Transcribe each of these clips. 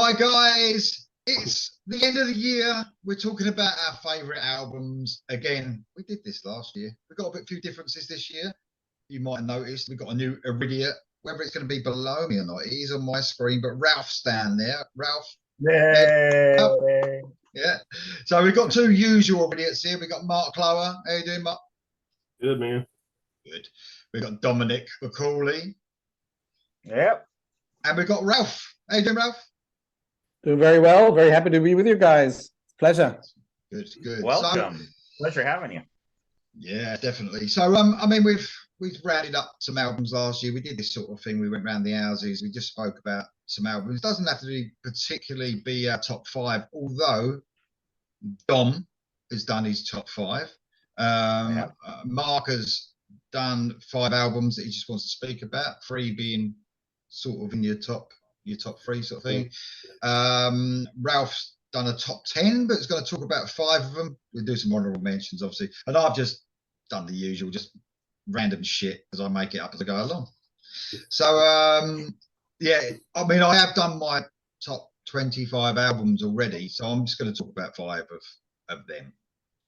Hi guys, it's the end of the year. We're talking about our favourite albums. Again, we did this last year. We've got a few differences this year. You might have noticed we've got a new Iridiot. Whether it's going to be below me or not, it is on my screen, but Ralph's down there. Ralph. Yay! Yeah. So we've got two usual Iridiots here. We've got Mark Lower. How you doing, Mark? Good, man. Good. We've got Dominic McCauley. Yep. And we've got Ralph. How you doing, Ralph? Doing very well. Very happy to be with you guys. Pleasure. Good, good. Welcome. Pleasure having you. Yeah, definitely. So, I mean, we've rounded up some albums last year. We did this sort of thing. We went round the houses. We just spoke about some albums. It doesn't have to particularly be our top five, although Dom has done his top five. Mark has done 5 albums that he just wants to speak about. 3 being sort of in your top 3 sort of thing. Ralph's done a top 10, but he's going to talk about 5 of them. We'll do some honorable mentions, obviously. And I've just done the usual, just random shit as I make it up as I go along. So, yeah, I mean, I have done my top 25 albums already, so I'm just going to talk about 5 of them,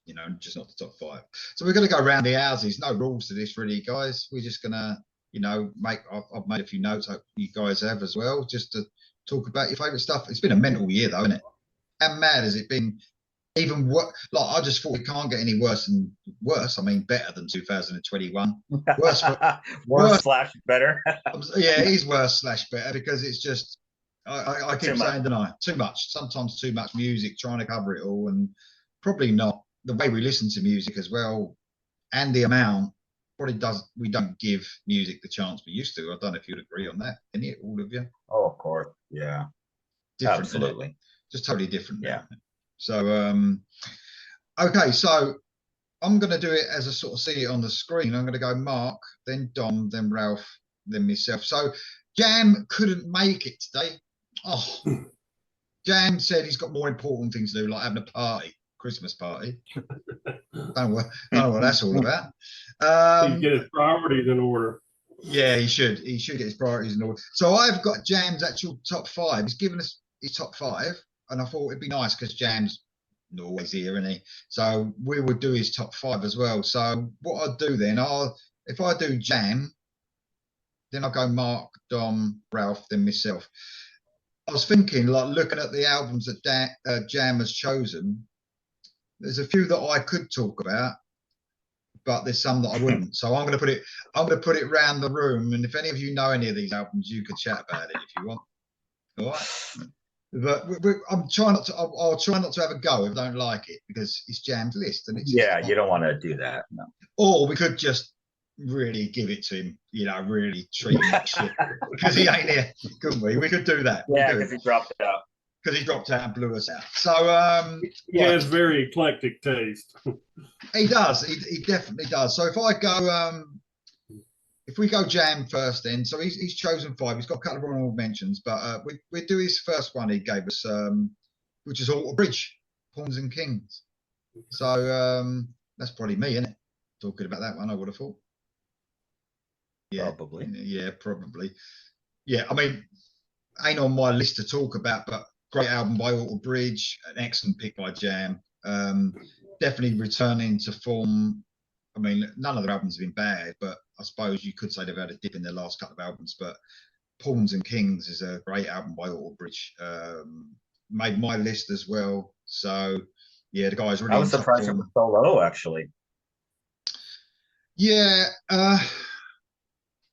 you know, just not the top 5. So we're going to go around the houses. No rules to this, really, guys. We're just going to, you know, I've made a few notes, hope you guys have as well, just to talk about your favourite stuff. It's been a mental year, though, isn't it? How mad has it been? Even what, like, I just thought it can't get any worse than worse. I mean, better than 2021. Worse slash better. Yeah, it is worse slash better because it's just, I keep saying, don't I? Too much. Sometimes too much music, trying to cover it all, and probably not the way we listen to music as well, and the amount. We don't give music the chance we used to. I don't know if you'd agree on that. Any, all of you? Oh, of course. Yeah. Different, absolutely. Just totally different. Yeah. So, okay, so I'm going to do it as I sort of see it on the screen. I'm going to go Mark, then Dom, then Ralph, then myself. So Jam couldn't make it today. Oh, Jam said he's got more important things to do, like having a party. Christmas party. don't know what that's all about. He get his priorities in order. Yeah, he should. He should get his priorities in order. So I've got Jam's actual top 5. He's given us his top 5, and I thought it'd be nice because Jam's not always here, isn't he? So we would do his top 5 as well. So what I'll do then, if I do Jam, then I'll go Mark, Dom, Ralph, then myself. I was thinking, like, looking at the albums that Jam has chosen. There's a few that I could talk about, but there's some that I wouldn't. So I'm going to put it around the room, and if any of you know any of these albums, you could chat about it if you want. All right. But I'm trying not to. I'll try not to have a go if I don't like it because it's Jam's list, and it's you don't want to do that. No. Or we could just really give it to him, you know, really treat him like shit because he ain't here, couldn't we? We could do that. Yeah, because he dropped out. Because he dropped out and blew us out. So he has very eclectic taste. He does. He definitely does. So if I go, if we go Jam first, then so he's chosen 5. He's got a couple of honorable mentions, but we do his first one. He gave us, which is Alter Bridge, Pawns and Kings. So that's probably me, isn't it? Talking about that one, I would have thought. Yeah, probably. Yeah, probably. Yeah, I mean, ain't on my list to talk about, but. Great album by Alter Bridge, an excellent pick by Jam. Definitely returning to form. I mean, none of their albums have been bad, but I suppose you could say they've had a dip in their last couple of albums. But Pawns and Kings is a great album by Alter Bridge. Made my list as well. So, yeah, the guy's really. I was surprised it was so low, actually. Yeah,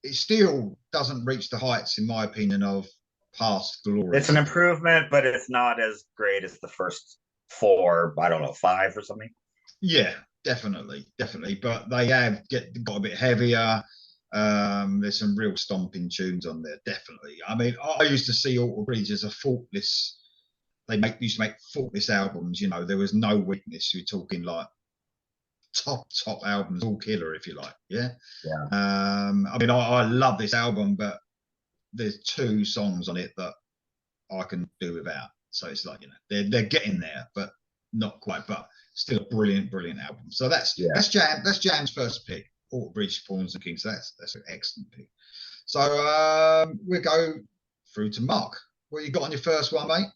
it still doesn't reach the heights, in my opinion, of past glory. It's an improvement, but it's not as great as the first 4, I don't know, 5 or something. Yeah, definitely. But they have got a bit heavier. There's some real stomping tunes on there, definitely. I mean, I used to see Alter Bridge as a faultless. Used to make faultless albums. You know, there was no weakness. You're talking like top albums, all killer, if you like. Yeah. Yeah. I mean, I love this album, but there's 2 songs on it that I can do without. So it's like, you know, they're getting there, but not quite. But still a brilliant album. So that's Jam's first pick. Alter Bridge, Pawns and Kings. So that's an excellent pick. So we'll go through to Mark. What you got on your first one, mate?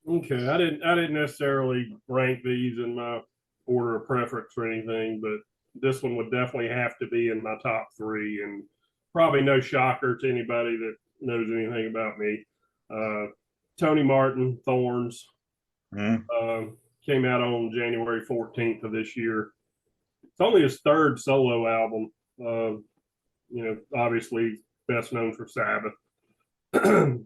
Okay, I didn't necessarily rank these in my order of preference or anything, but this one would definitely have to be in my top three, and probably no shocker to anybody that knows anything about me. Tony Martin, Thorns, came out on January 14th of this year. It's only his third solo album. Obviously best known for Sabbath.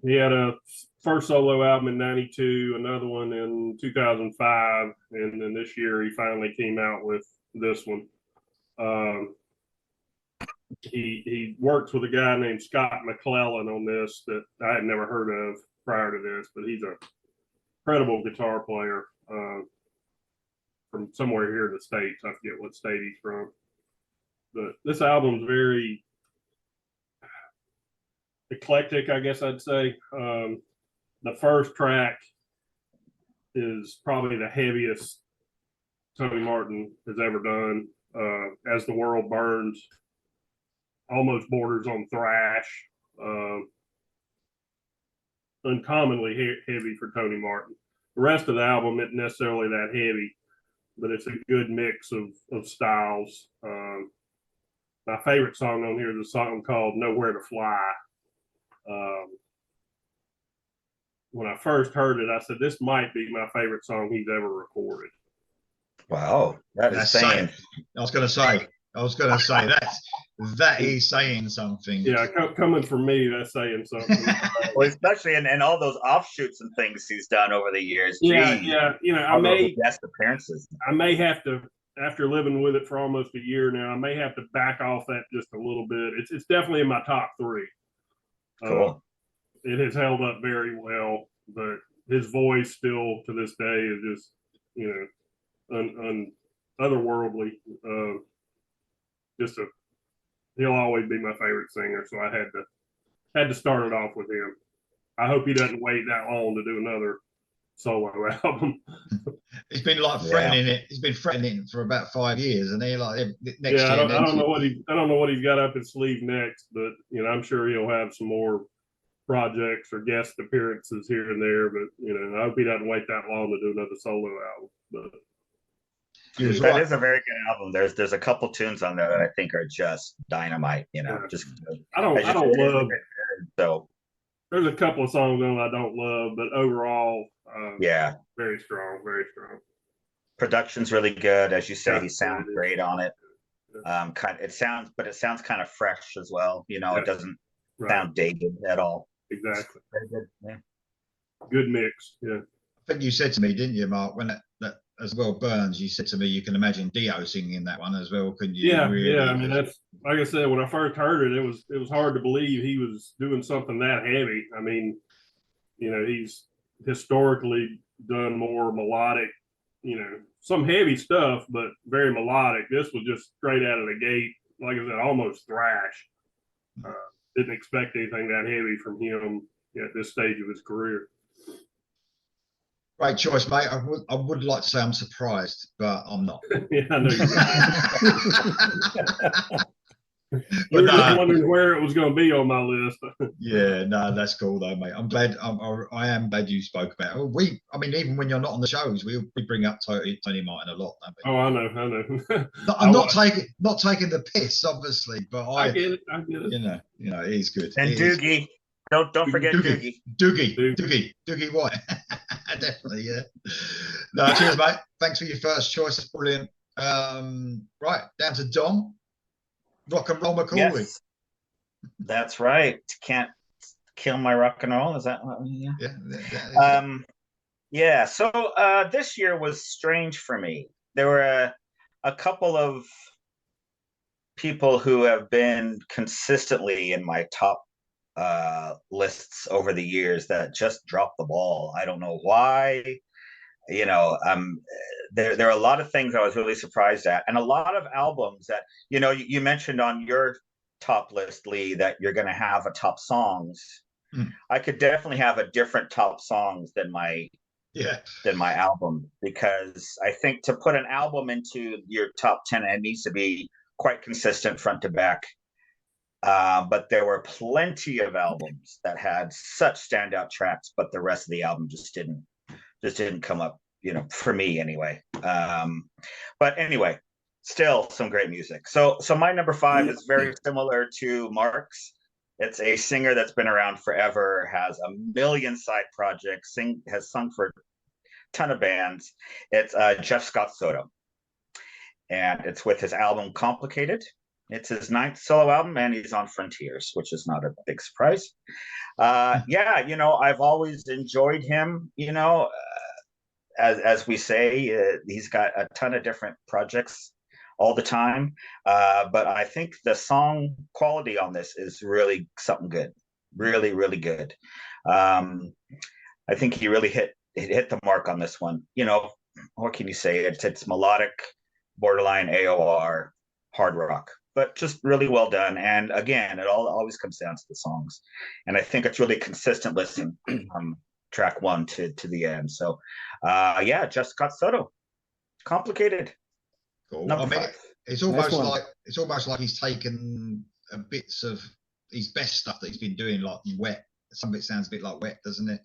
He had a first solo album in '92, another one in 2005, and then this year he finally came out with this one. He works with a guy named Scott McClellan on this that I had never heard of prior to this, but he's a incredible guitar player from somewhere here in the States. I forget what state he's from. But this album's very eclectic, I guess I'd say. The first track is probably the heaviest Tony Martin has ever done. As the World Burns, almost borders on thrash. Uncommonly heavy for Tony Martin. The rest of the album isn't necessarily that heavy, but it's a good mix of styles. My favorite song on here is a song called Nowhere to Fly. When I first heard it, I said, this might be my favorite song he's ever recorded. Wow, that's saying. I was going to say that is saying something. Yeah, coming from me, that's saying something. Well, especially in all those offshoots and things he's done over the years. Yeah, Geez. yeah. I may guest appearances. I may have to, after living with it for almost a year now, I may have to back off that just a little bit. It's definitely in my top three. Cool. It has held up very well, but his voice still to this day is just, otherworldly. He'll always be my favorite singer, so I had to start it off with him. I hope he doesn't wait that long to do another solo album. He's been threatening it. He's been threatening it for about 5 years, and he next year. I don't know what he's got up his sleeve next, but I'm sure he'll have some more projects or guest appearances here and there. But I hope he doesn't wait that long to do another solo album. But that is a very good album. There's a couple tunes on there that I think are just dynamite. Just I don't love. So there's a couple of songs on I don't love, but overall, very strong, very strong. Production's really good, as you say. He sounds great on it. It sounds kind of fresh as well. It doesn't sound dated at all. Exactly. Very good. Yeah. Good mix. Yeah. I think you said to me, didn't you, Mark, when that as well burns, you said to me you can imagine Dio singing that one as well, couldn't you? Yeah, really? I mean, that's like I said, when I first heard it, it was hard to believe he was doing something that heavy. I mean, he's historically done more melodic, some heavy stuff, but very melodic. This was just straight out of the gate, like I said, almost thrash. Didn't expect anything that heavy from him at this stage of his career. Great choice, mate. I would like to say I'm surprised, but I'm not. Yeah, I know you were just wondering where it was going to be on my list. Yeah, no, that's cool though, mate. I'm glad. I am glad you spoke about it. Even when you're not on the shows, we bring up Tony Martin a lot, don't we? Oh, I know. I'm not taking the piss, obviously, but I get it. He's good. And Doogie. Don't forget Doogie. Doogie White. Definitely, yeah. No, cheers, mate. Thanks for your first choice. That's brilliant. Right, down to Dom. Rock and Roll Macaulay. Yes, that's right. Can't kill my rock and roll. Is that? Yeah. So this year was strange for me. There were a couple of people who have been consistently in my top lists over the years that just dropped the ball. I don't know why. There are a lot of things I was really surprised at, and a lot of albums that you mentioned on your top list, Lee, that you're going to have a top songs. I could definitely have a different top songs than my album, because I think to put an album into your top 10, it needs to be quite consistent front to back. But there were plenty of albums that had such standout tracks, but the rest of the album just just didn't come up, for me anyway. But anyway, still some great music. So my number 5 is very similar to Mark's. It's a singer that's been around forever, has a million side projects, has sung for a ton of bands. It's Jeff Scott Soto. And it's with his album Complicated. It's his 9th solo album, and he's on Frontiers, which is not a big surprise. I've always enjoyed him, as we say, he's got a ton of different projects all the time. But I think the song quality on this is really something good, really, really good. I think he really hit the mark on this one. What can you say? It's melodic, borderline AOR, hard rock, but just really well done. And again, it always comes down to the songs. And I think it's really consistent listening from track 1 to the end. So Jeff Scott Soto, Complicated. Cool. Number 5. It's almost like he's taken bits of his best stuff that he's been doing, like Wet. Some of it sounds a bit like Wet, doesn't it?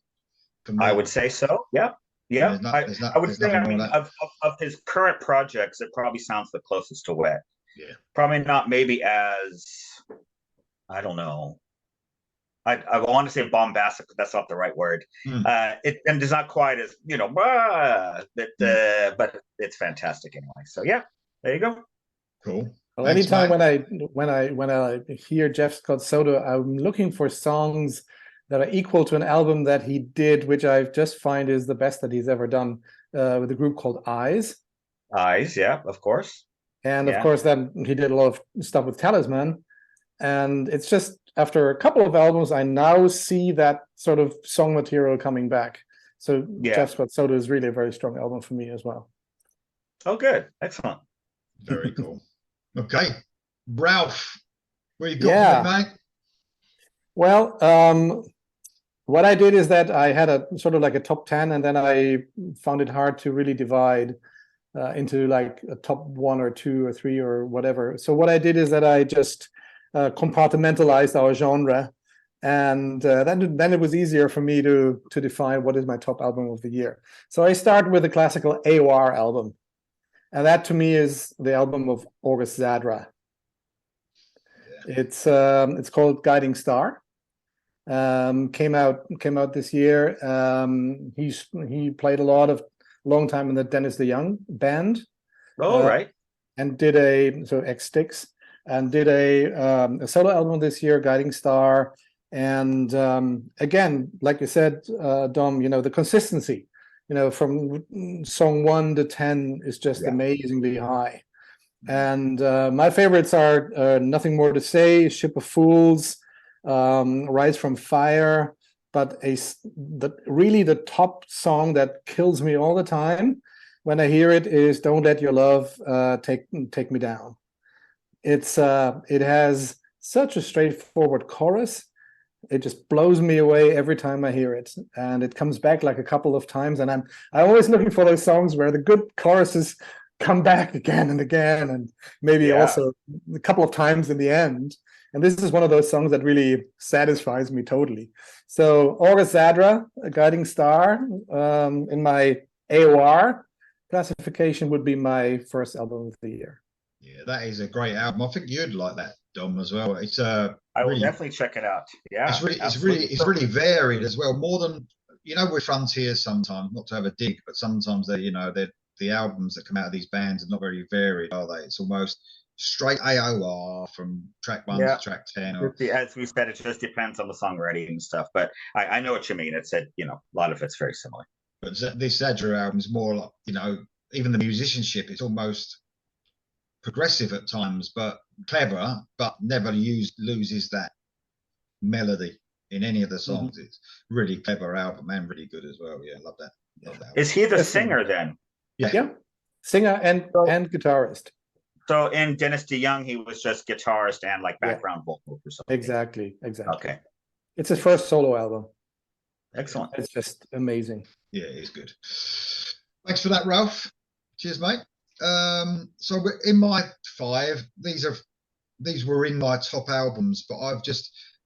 I would say so. Yeah. I would say, of his current projects, it probably sounds the closest to Wet. Yeah. Probably not maybe as, I don't know. I want to say bombastic, but that's not the right word. And it's not quite as, but it's fantastic anyway. So yeah, there you go. Cool. Well, anytime when I hear Jeff Scott Soto, I'm looking for songs that are equal to an album that he did, which I just find is the best that he's ever done, with a group called Eyes. Eyes, yeah, of course. And of course, then he did a lot of stuff with Talisman. And it's just, after a couple of albums, I now see that sort of song material coming back. So Jeff Scott Soto is really a very strong album for me as well. Oh, good. Excellent. Very cool. Okay. Ralph, where you got me, mate? Well, what I did is that I had a sort of like a top 10, and then I found it hard to really divide into like a top 1 or 2 or 3 or whatever. So what I did is that I just compartmentalized our genre, and then it was easier for me to define what is my top album of the year. So I start with a classical AOR album, and that to me is the album of August Zadra. It's called Guiding Star. Came out this year. He played a long time in the Dennis DeYoung band. Oh, right. And did X-Sticks, and did a solo album this year, Guiding Star. And again, like you said, Dom, the consistency, from song 1 to 10 is just amazingly high. And my favorites are Nothing More to Say, Ship of Fools, Rise from Fire. But really the top song that kills me all the time when I hear it is Don't Let Your Love Take Me Down. It has such a straightforward chorus. It just blows me away every time I hear it, and it comes back like a couple of times. And I'm always looking for those songs where the good choruses come back again and again, and maybe also a couple of times in the end. And this is one of those songs that really satisfies me totally. So August Zadra, A Guiding Star, in my AOR classification would be my first album of the year. Yeah, that is a great album. I think you'd like that, Dom, as well. It's I will definitely check it out. Yeah, it's really varied as well. More than with Frontiers sometimes, not to have a dig, but sometimes they're the albums that come out of these bands are not very varied, are they? It's almost straight AOR from track 1 to track 10. As we said, it just depends on the songwriting and stuff. But I know what you mean. It's a lot of it's very similar. But this Zadra album is more like even the musicianship. It's almost progressive at times, but clever, but never loses that melody in any of the songs. It's really clever album and really good as well. Yeah, love that. Is he the singer then? Yeah. Singer and guitarist. So in Dennis DeYoung, he was just guitarist and like background vocals or something. Exactly. Okay. It's his first solo album. Excellent. It's just amazing. Yeah, it is good. Thanks for that, Ralph. Cheers, mate. So we're in my 5. These were in my top albums, but I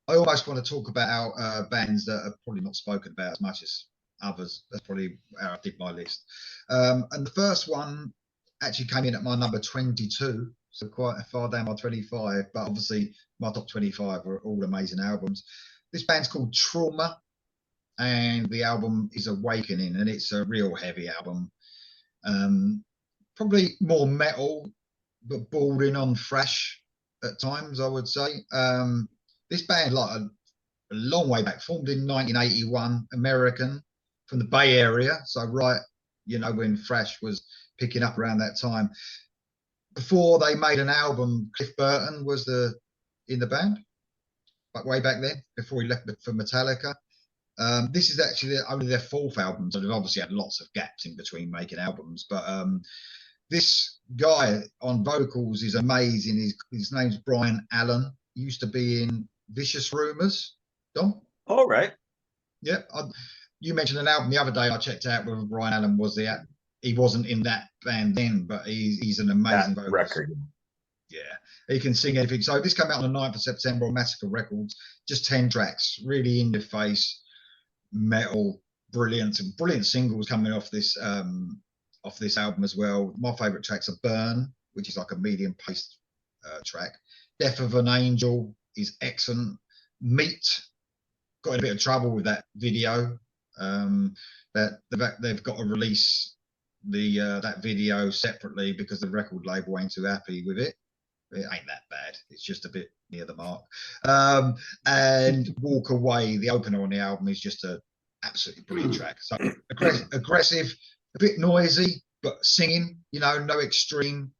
almost want to talk about bands that are probably not spoken about as much as others. That's probably how I did my list. And the first one actually came in at my number 22, so quite far down my 25. But obviously, my top 25 were all amazing albums. This band's called Trauma, and the album is Awakening, and it's a real heavy album. Probably more metal, but bordering on thrash at times, I would say. This band, like a long way back, formed in 1981, American, from the Bay Area. So right, you know, when thrash was picking up around that time. Before they made an album, Cliff Burton was in the band, but way back then, before he left for Metallica. This is actually only their fourth album, so they've obviously had lots of gaps in between making albums. But this guy on vocals is amazing. His name's Brian Allen. He used to be in Vicious Rumours. Dom? All right. Yeah. You mentioned an album the other day I checked out where Brian Allen was there. He wasn't in that band then, but he's an amazing vocalist. Record. Yeah, he can sing anything. So this came out on the 9th of September on Massacre Records. Just 10 tracks, really in your face, metal, brilliant. Some brilliant singles coming off this album as well. My favourite tracks are Burn, which is like a medium paced track. Death of an Angel is excellent. Meat, got in a bit of trouble with that video. That they've got to release that video separately because the record label ain't too happy with it. It ain't that bad. It's just a bit near the mark. And Walk Away, the opener on the album, is just a absolutely brilliant track. So aggressive, a bit noisy, but singing, you know, no extreme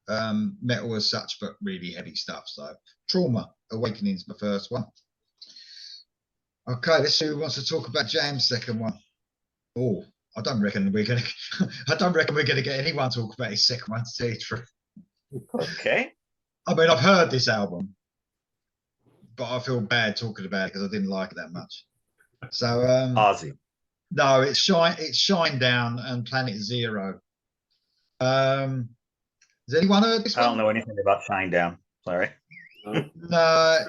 metal as such, but really heavy stuff. So Trauma, Awakening's my first one. Okay, let's see who wants to talk about Jam's second one. Oh, I don't reckon we're gonna get anyone to talk about his second one, to tell you the truth. Okay. I mean, I've heard this album, but I feel bad talking about it because I didn't like it that much. So Ozzy. No, it's Shinedown and Planet Zero. Has anyone heard this one? I don't know anything about Shinedown. Sorry. No,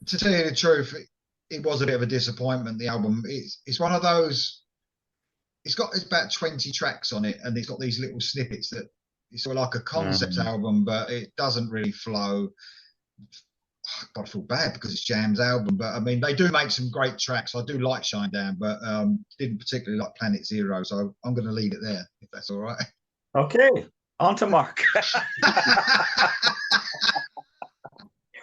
to tell you the truth, it was a bit of a disappointment. The album, it's one of those. It's about 20 tracks on it, and it's got these little snippets that it's sort of like a concept album, but it doesn't really flow. I feel bad because it's Jam's album, but I mean, they do make some great tracks. I do like Shinedown, but didn't particularly like Planet Zero, so I'm going to leave it there, if that's all right. Okay, on to Mark.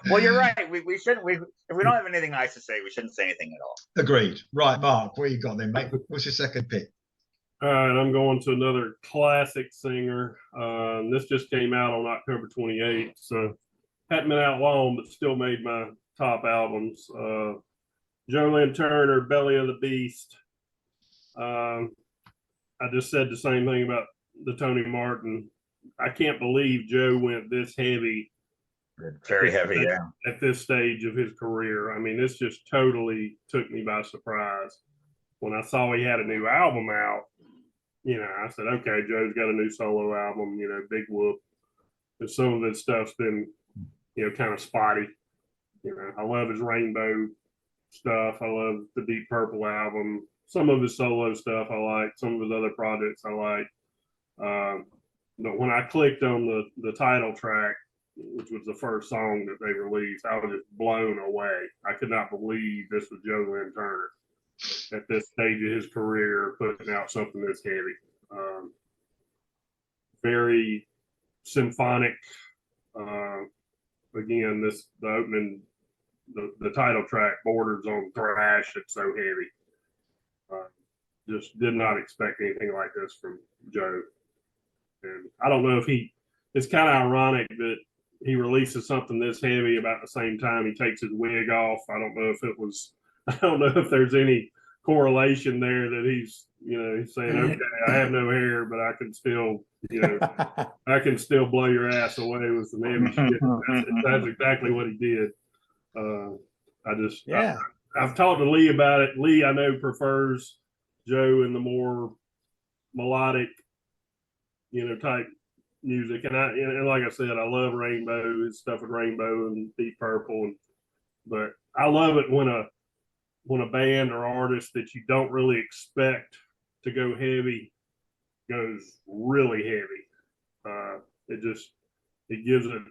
Well, you're right. We shouldn't. If we don't have anything nice to say, we shouldn't say anything at all. Agreed. Right, Mark, what you got then, mate? What's your second pick? All right, I'm going to another classic singer. This just came out on October 28th, so hadn't been out long, but still made my top albums. Joe Turner, Belly of the Beast. I just said the same thing about the Tony Martin. I can't believe Joe went this heavy. Very heavy, yeah. At this stage of his career. I mean, this just totally took me by surprise. When I saw he had a new album out, you know, I said, okay, Joe's got a new solo album, you know, big whoop. And some of this stuff's been, you know, kind of spotty. You know, I love his Rainbow stuff. I love the Deep Purple album. Some of his solo stuff I like. Some of his other projects I like. But when I clicked on the title track, which was the first song that they released, I was just blown away. I could not believe this was Joe Lynn Turner at this stage of his career putting out something this heavy. Very symphonic. Again, the opening, the title track borders on thrash. It's so heavy. Just did not expect anything like this from Joe. And I don't know if it's kind of ironic that he releases something this heavy about the same time he takes his wig off. I don't know if there's any correlation there that he's saying, okay, I have no hair, but I can still, I can still blow your ass away with some heavy shit. That's exactly what he did. I've talked to Lee about it. Lee, I know, prefers Joe in the more melodic, type music. And like I said, I love Rainbow, his stuff with Rainbow and Deep Purple. But I love it when when a band or artist that you don't really expect to go heavy goes really heavy. It gives it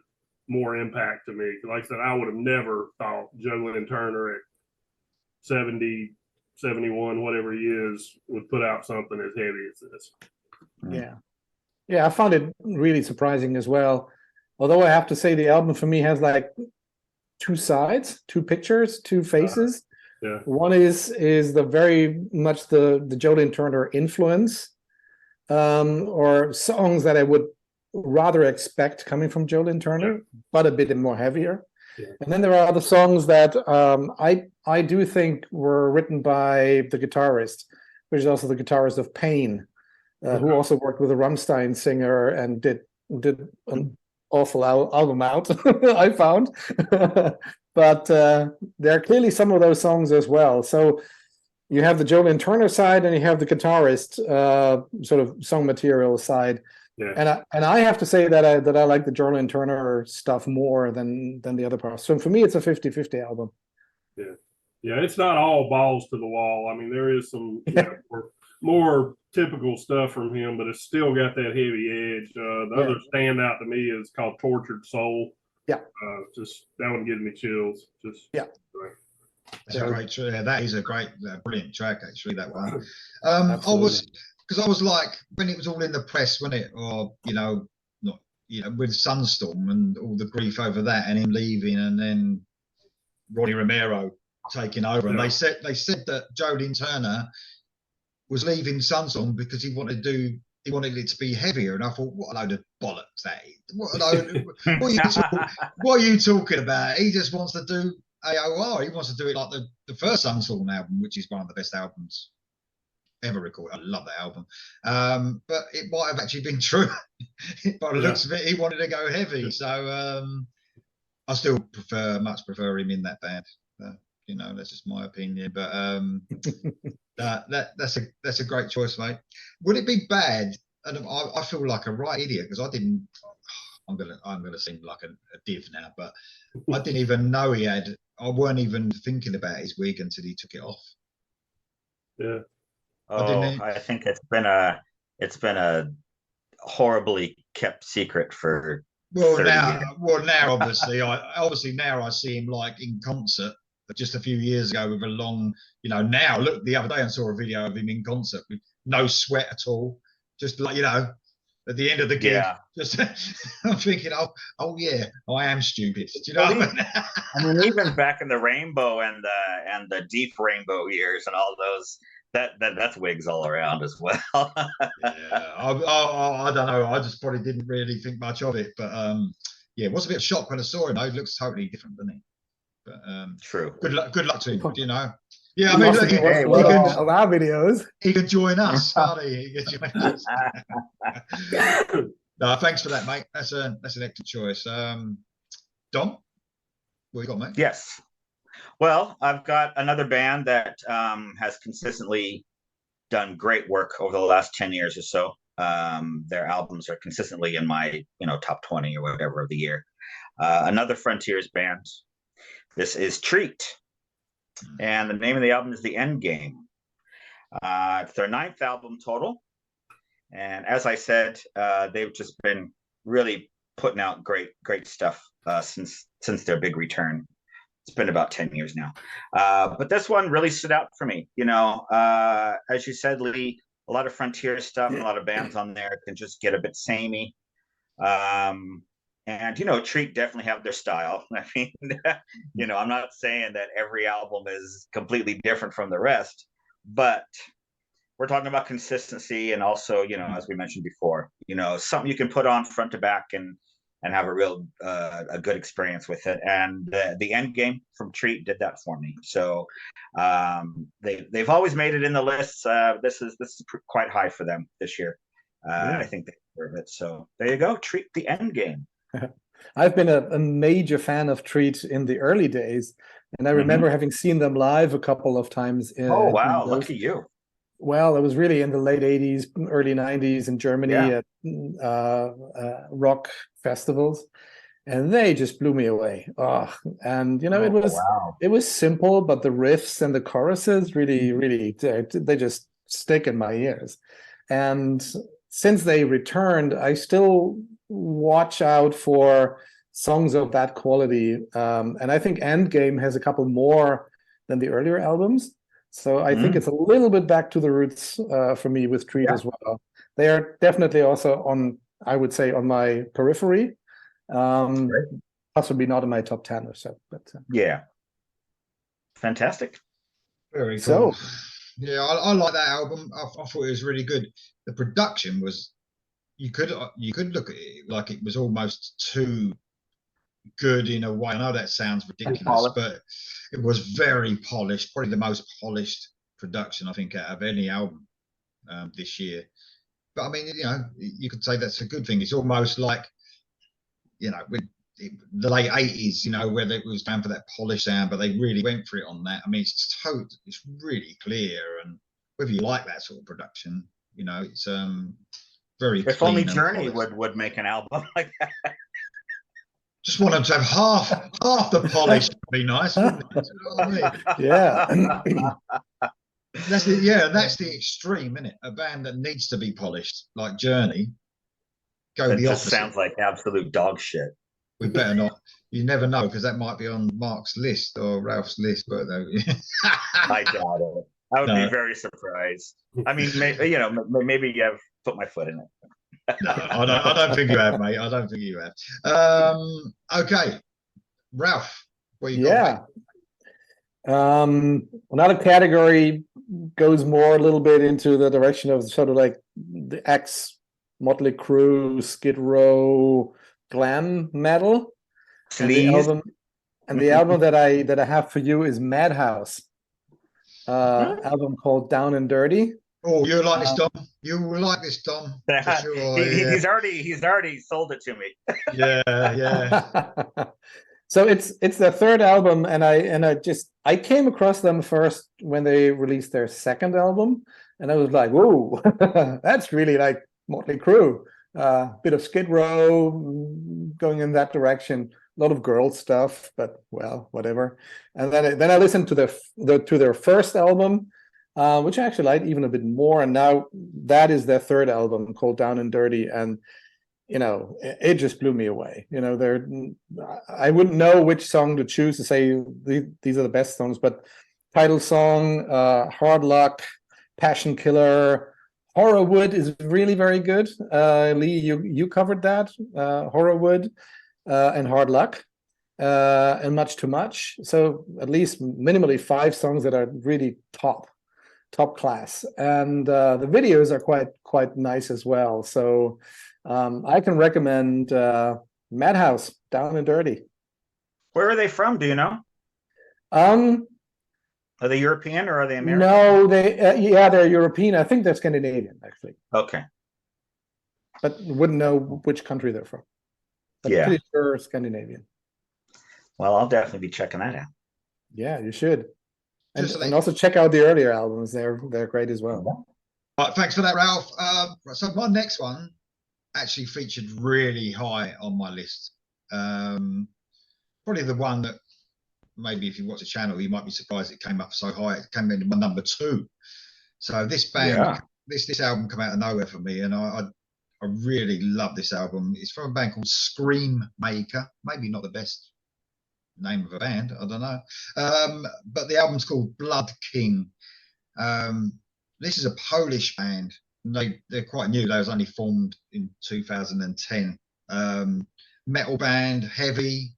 more impact to me. Like I said, I would have never thought Joe Lynn Turner at 70, 71, whatever he is, would put out something as heavy as this. Yeah, I found it really surprising as well. Although I have to say the album for me has like two sides, two pictures, two faces. Yeah. One is the very much the Jolene Turner influence, or songs that I would rather expect coming from Jolene Turner, but a bit more heavier. Yeah. And then there are other songs that I do think were written by the guitarist, which is also the guitarist of Pain, who also worked with a Rammstein singer and did an awful album out, I found. But there are clearly some of those songs as well. So you have the Jolene Turner side and you have the guitarist sort of song material side. Yeah. And I have to say that I like the Jolene Turner stuff more than the other parts. So for me, it's a 50-50 album. Yeah, it's not all balls to the wall. I mean, there is some more typical stuff from him, but it's still got that heavy edge. The other standout to me is called Tortured Soul. Yeah. Just that one gives me chills. Right. That is a great, brilliant track, actually, that one. Absolutely. I was like, when it was all in the press, wasn't it? Or, with Sunstorm and all the grief over that and him leaving and then Ronnie Romero taking over. And they said that Jolene Turner was leaving Sunstorm because he wanted it to be heavier. And I thought, what a load of bollocks that is. What are you talking about? He just wants to do AOR. He wants to do it like the first Sunstorm album, which is one of the best albums ever recorded. I love that album. But it might have actually been true. By the looks of it, he wanted to go heavy. So I still much prefer him in that band. That's just my opinion. But that's a great choice, mate. Would it be bad? And I feel like a right idiot because I didn't. I'm gonna seem like a div now, but I didn't even know he had. I weren't even thinking about his wig until he took it off. Yeah. I think it's been a horribly kept secret for 30 years. Now obviously now I see him like in concert just a few years ago with a long, now look, the other day I saw a video of him in concert with no sweat at all, just like, at the end of the gig. Yeah. Just I'm thinking, oh yeah, I am stupid. Do you know what I mean? I mean, even back in the Rainbow and the Deep Rainbow years and all those, that's wigs all around as well. I don't know. I just probably didn't really think much of it, but it was a bit of a shock when I saw him. He looks totally different, doesn't he? But true. Good luck to him. Yeah, I mean, look, our videos. He can join us, can't he? He can join us. No, thanks for that, mate. That's an excellent choice. Dom, what you got, mate? Yes. Well, I've got another band that has consistently done great work over the last 10 years or so. Their albums are consistently in my, top 20 or whatever of the year. Another Frontiers band. This is Treat. And the name of the album is The End Game. It's their 9th album total. And as I said, they've just been really putting out great stuff since their big return. It's been about 10 years now. But this one really stood out for me. As you said, Lee, a lot of Frontier stuff, a lot of bands on there can just get a bit samey. And, Treat definitely have their style. I mean, I'm not saying that every album is completely different from the rest, but we're talking about consistency and also, as we mentioned before, something you can put on front to back and have a real a good experience with it. And the End Game from Treat did that for me. So they've always made it in the lists. This is quite high for them this year. I think they deserve it. So there you go. Treat, The End Game. I've been a major fan of Treat in the early days, and I remember having seen them live a couple of times. Oh wow! Lucky you. Well, it was really in the late 80s, early 90s in Germany at rock festivals. and they just blew me away. Oh, and you know, wow. it was simple, but the riffs and the choruses really they just stick in my ears. And since they returned, I still watch out for songs of that quality. And I think Endgame has a couple more than the earlier albums. So I think it's a little bit back to the roots for me with Treat as well. They are definitely also on, I would say, on my periphery. Possibly not in my top 10 or so. But yeah. Fantastic. Very cool. So, yeah, I like that album. I thought it was really good. The production was, you could look at it like it was almost too good in a way. I know that sounds ridiculous, but it was very polished, probably the most polished production I think out of any album this year. But I mean, you know, you could say that's a good thing. It's almost like, you know, with the late 80s, you know, where it was down for that polished sound, but they really went for it on that. I mean, it's really clear, and whether you like that sort of production, you know, it's very if clean. Only Journey would make an album like that. Just want them to have half the polish. Would be nice, wouldn't it? You know what I mean? Yeah. That's the extreme, isn't it? A band that needs to be polished, like Journey, go the opposite. Sounds like absolute dog shit. We better not. You never know, because that might be on Mark's list or Ralph's list, but I doubt it. I would be very surprised. I mean, maybe I've put my foot in it. No, I don't think you have, mate. I don't think you have. Okay, Ralph, what you got? Another category goes more a little bit into the direction of sort of like the X, Motley Crue, Skid Row, glam metal. Sleaze. And the album that I have for you is Madhouse. Album called Down and Dirty. Oh, you like this, Dom? You will like this, Dom. For sure, he's already sold it to me. Yeah. So it's their third album, and I came across them first when they released their second album, and I was like, whoa, that's really like Motley Crue. Bit of Skid Row, going in that direction. A lot of girl stuff, but well, whatever. And then I listened to their first album, which I actually liked even a bit more. And now that is their third album called Down and Dirty, and you know, it just blew me away. You know, I wouldn't know which song to choose to say these are the best songs, but title song, Hard Luck, Passion Killer, Horrorwood is really very good. Lee, you covered that, Horrorwood, and Hard Luck, and Much Too Much. So at least minimally 5 songs that are really top class, and the videos are quite nice as well. So I can recommend Madhouse, Down and Dirty. Where are they from? Do you know? Are they European or are they American? No, they're European. I think they're Scandinavian, actually. Okay. But wouldn't know which country they're from. But pretty sure Scandinavian. Well, I'll definitely be checking that out. Yeah, you should. And also check out the earlier albums. They're great as well. Right, thanks for that, Ralph. So my next one actually featured really high on my list. Probably the one that maybe if you watch the channel, you might be surprised it came up so high. It came in my number 2. So this band, this album came out of nowhere for me, and I really love this album. It's from a band called Scream Maker. Maybe not the best name of a band, I don't know. But the album's called Blood King. This is a Polish band. They're quite new. They was only formed in 2010. Metal band, heavy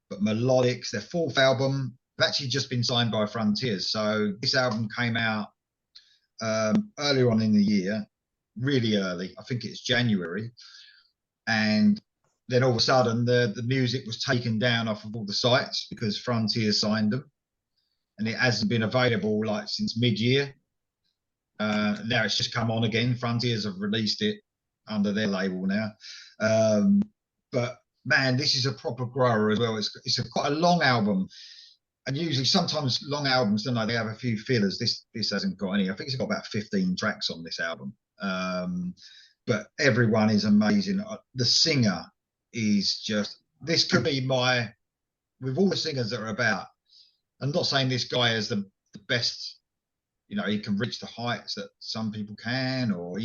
but melodic. Their 4th album. They've actually just been signed by Frontiers. So this album came out earlier on in the year, really early. I think it's January. And then all of a sudden the music was taken down off of all the sites because Frontiers signed them. And it hasn't been available like since mid-year. Now it's just come on again. Frontiers have released it under their label now. But man, this is a proper grower as well. It's quite a long album, and usually sometimes long albums, don't they have a few fillers. This hasn't got any. I think it's got about 15 tracks on this album. But everyone is amazing. The singer is just this could be with all the singers that are about. I'm not saying this guy is the best. He can reach the heights that some people can, or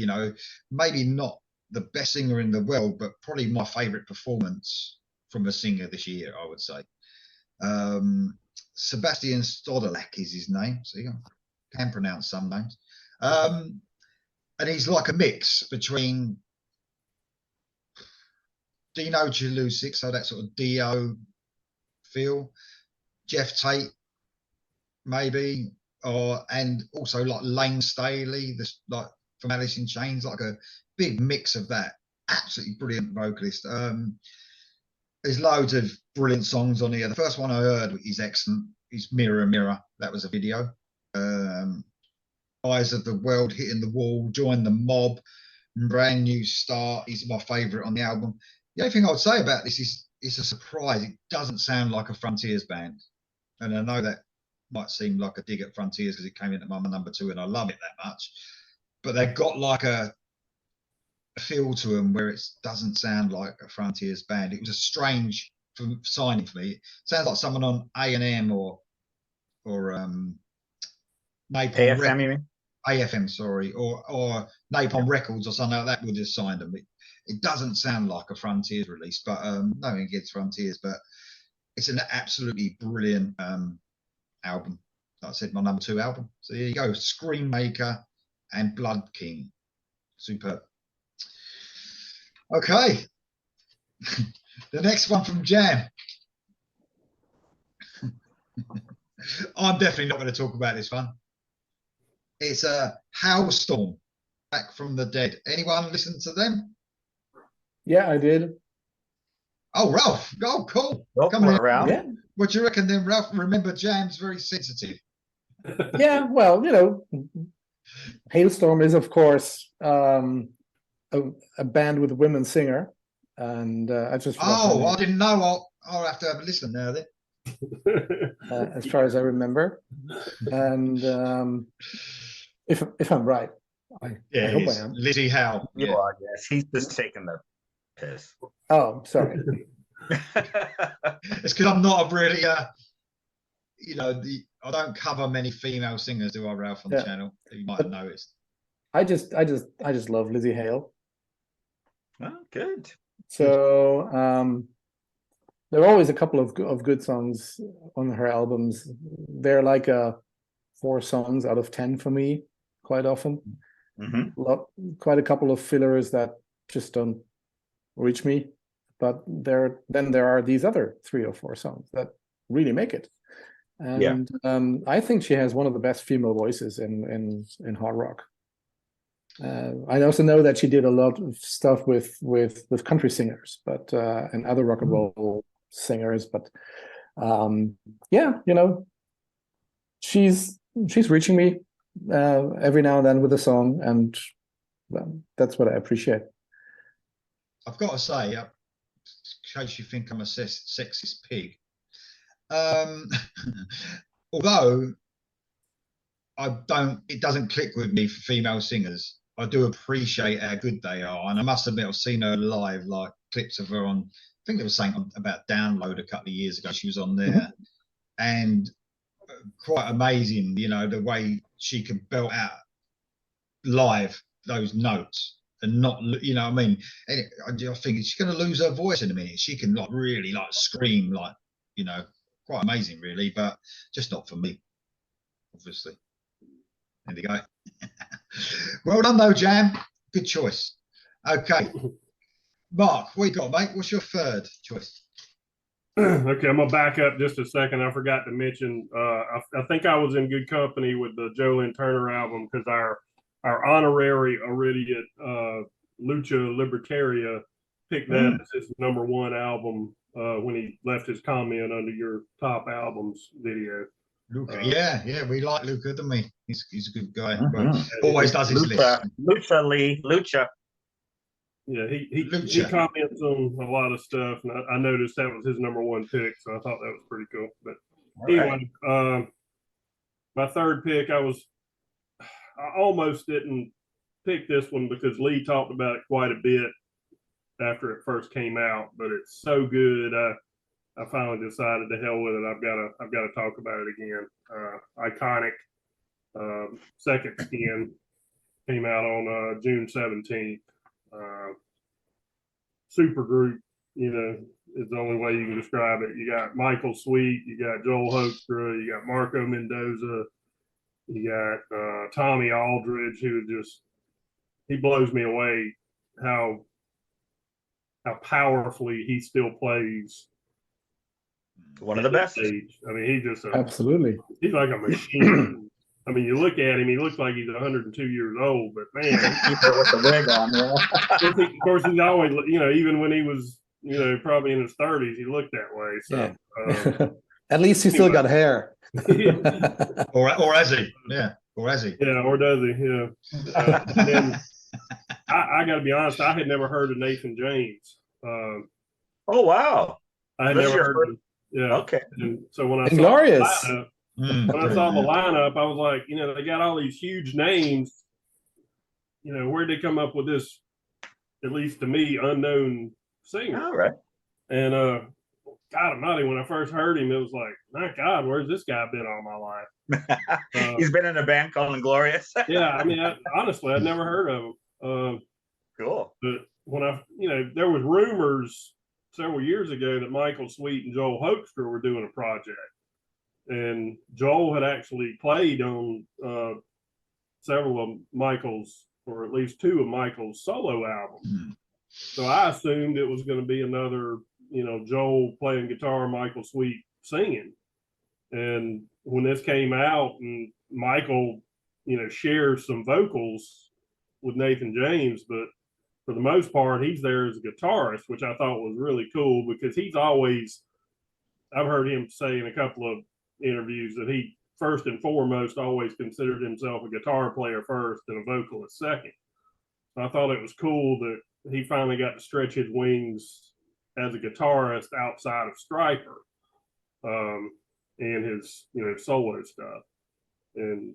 maybe not the best singer in the world, but probably my favourite performance from a singer this year, I would say. Sebastian Stodolak is his name, so you can pronounce some names. And he's like a mix between Dino Chalusic, so that sort of Dio feel, Jeff Tate, maybe, and also like Lane Staley, like from Alice in Chains, like a big mix of that. Absolutely brilliant vocalist. There's loads of brilliant songs on here. The first one I heard is excellent. It's Mirror Mirror. That was a video. Eyes of the World, Hitting the Wall, Join the Mob, Brand New Start is my favourite on the album. The only thing I would say about this is it's a surprise. It doesn't sound like a Frontiers band. And I know that might seem like a dig at Frontiers because it came in at my number 2 and I love it that much. But they've got like a feel to them where it doesn't sound like a Frontiers band. It was a strange signing for me. It sounds like someone on A&M or Napalm AFM, you mean? AFM, sorry, or Napalm Records or something like that would have signed them. It doesn't sound like a Frontiers release, but nothing against Frontiers, but it's an absolutely brilliant album. Like I said, my number 2 album. So there you go, Scream Maker and Blood King. Superb. Okay. The next one from Jam. I'm definitely not going to talk about this one. It's a Howlstorm, Back from the Dead. Anyone listen to them? Yeah, I did. Oh, Ralph. Oh, cool. Come on, Ralph. Yeah. What do you reckon then, Ralph? Remember, Jam's very sensitive. Yeah, well, Hailstorm is, of course, a band with a women singer. And I just... Oh, I didn't know. I'll have to have a listen now then. As far as I remember. And if I'm right, I hope I am. Lizzie Howe. You are, yes. He's just taking the piss. Oh, sorry. It's because I'm not a really, I don't cover many female singers, do I, Ralph, on the channel? You might have noticed. I just love Lizzie Hale. Oh, good. So there are always a couple of good songs on her albums. They're like 4 songs out of 10 for me, quite often. Mm-hmm. Quite a couple of fillers that just don't reach me. But there are these other 3 or 4 songs that really make it. And I think she has one of the best female voices in hard rock. I also know that she did a lot of stuff with country singers, but and other rock and roll singers. But she's reaching me every now and then with a song, and that's what I appreciate. I've got to say, in case you think I'm a sexist pig, although it doesn't click with me for female singers. I do appreciate how good they are, and I must admit I've seen her live, like clips of her on. I think there was something about Download a couple of years ago. She was on there, and quite amazing. The way she can belt out live those notes and not, what I mean. And I think she's going to lose her voice in a minute. She can really scream, quite amazing, really, but just not for me, obviously. There you go. Well done, though, Jam. Good choice. Okay. Mark, what you got, mate? What's your third choice? Okay, I'm going to back up just a second. I forgot to mention, I think I was in good company with the Jolene Turner album because our honorary Iridiot, Lucha Libertaria, picked that as his #1 album when he left his comment under your top albums video. Luca, yeah, we like Luca, don't we? He's a good guy. Always does his Lucha, list. Lucha. Yeah, he comments on a lot of stuff, and I noticed that was his #1 pick, so I thought that was pretty cool. But anyway, my third pick, I almost didn't pick this one because Lee talked about it quite a bit after it first came out, but it's so good. I finally decided to hell with it. I've got to talk about it again. Iconic. Second Skin came out on June 17th. Supergroup, is the only way you can describe it. You got Michael Sweet, you got Joel Hoekstra, you got Marco Mendoza, you got Tommy Aldridge, he blows me away how powerfully he still plays. One of the best. Stage. I mean, Absolutely. He's like a machine. I mean, you look at him, he looks like he's 102 years old, but man, with the wig on, of course, he's always, even when he was, probably in his 30s, he looked that way. So, at least he still got hair. or has he? Yeah, or has he? Yeah, or does he? Yeah. And then I got to be honest, I had never heard of Nathan James. Oh wow! I had never heard. Yeah. Okay. And so when I saw the lineup, I was like, they got all these huge names. Where'd they come up with this, at least to me, unknown singer? All right. And God Almighty, when I first heard him, it was like, my God, where's this guy been all my life? He's been in a band called Inglorious. Yeah, I mean, honestly, I'd never heard of him. Cool. But when there was rumors several years ago that Michael Sweet and Joel Hoekstra were doing a project. And Joel had actually played on several of Michael's, or at least two of Michael's solo albums. So I assumed it was going to be another, Joel playing guitar, Michael Sweet singing. And when this came out and Michael, shares some vocals with Nathan James, but for the most part, he's there as a guitarist, which I thought was really cool because I've heard him say in a couple of interviews that he first and foremost always considered himself a guitar player first and a vocalist second. So I thought it was cool that he finally got to stretch his wings as a guitarist outside of Stryper and his solo stuff. And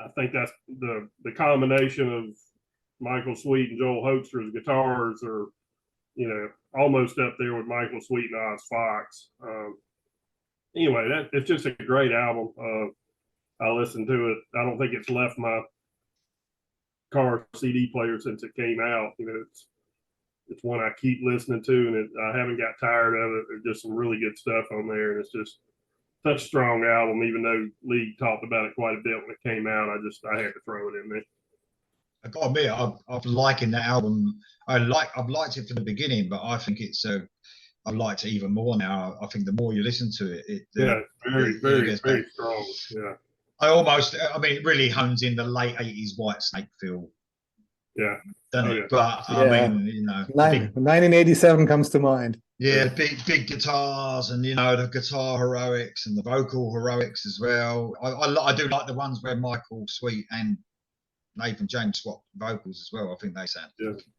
I think that's the combination of Michael Sweet and Joel Hoekstra's guitars are, almost up there with Michael Sweet and Oz Fox. Anyway, it's just a great album. I listened to it. I don't think it's left my car CD player since it came out. It's one I keep listening to, and I haven't got tired of it. There's just some really good stuff on there, and it's just such a strong album. Even though Lee talked about it quite a bit when it came out, I had to throw it in there. I got to admit, I'm liking that album. I've liked it from the beginning, but I think I've liked it even more now. I think the more you listen to it, very strong. Yeah. It really hones in the late 80s Whitesnake feel. Yeah. Doesn't it? Yeah. But I mean, 1987 comes to mind. Yeah, big guitars and the guitar heroics and the vocal heroics as well. I do like the ones where Michael Sweet and Nathan James swap vocals as well. I think they sound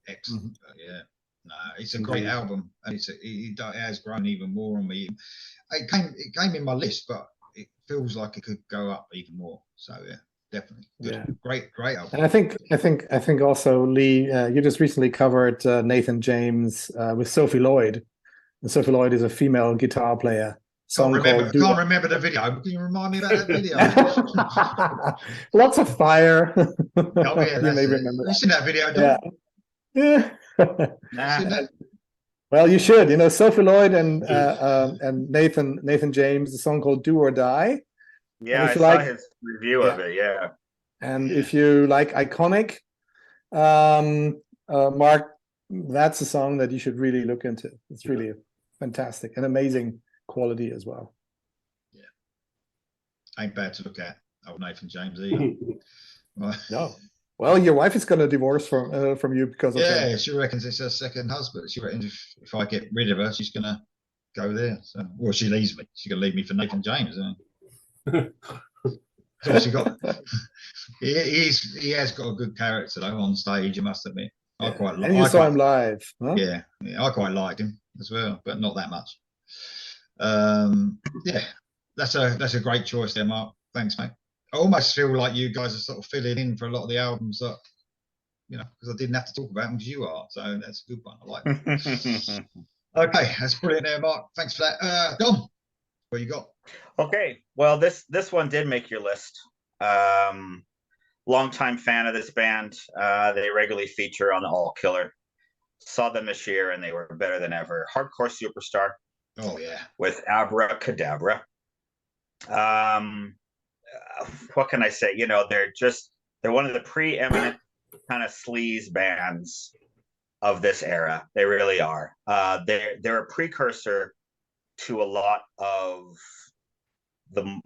excellent. But yeah, no, it's a great album, and it has grown even more on me. It came in my list, but it feels like it could go up even more. So yeah, definitely. Good. Yeah, great album. And I think also, Lee, you just recently covered Nathan James with Sophie Lloyd. And Sophie Lloyd is a female guitar player. Can't remember the video. Can you remind me about that video? Lots of fire. Oh yeah, you may remember. You seen that video? Yeah. Well, you should. Sophie Lloyd and Nathan James, a song called "Do or Die." Yeah, I saw his review of it. Yeah. And if you like Iconic, Mark, that's a song that you should really look into. It's really fantastic and amazing quality as well. Yeah, ain't bad to look at. Old Nathan James either. No. Well, your wife is going to divorce from you because of that. Yeah, she reckons it's her second husband. She reckons if I get rid of her, she's going to go there. So, well, she leaves me. She's going to leave me for Nathan James. So she got. He has got a good character though on stage. You must admit. I quite like. And you saw him live. Huh? Yeah, I quite liked him as well, but not that much. Yeah, that's a great choice there, Mark. Thanks, mate. I almost feel like you guys are sort of filling in for a lot of the albums that because I didn't have to talk about them because you are. So that's a good one. I like that. Okay, that's brilliant there, Mark. Thanks for that. Dom, what you got? Okay, well, this one did make your list. Longtime fan of this band. They regularly feature on the All Killer. Saw them this year and they were better than ever. Hardcore Superstar. Oh yeah. With Abracadabra. What can I say? They're one of the preeminent kind of sleaze bands of this era. They really are. They're a precursor to a lot of the,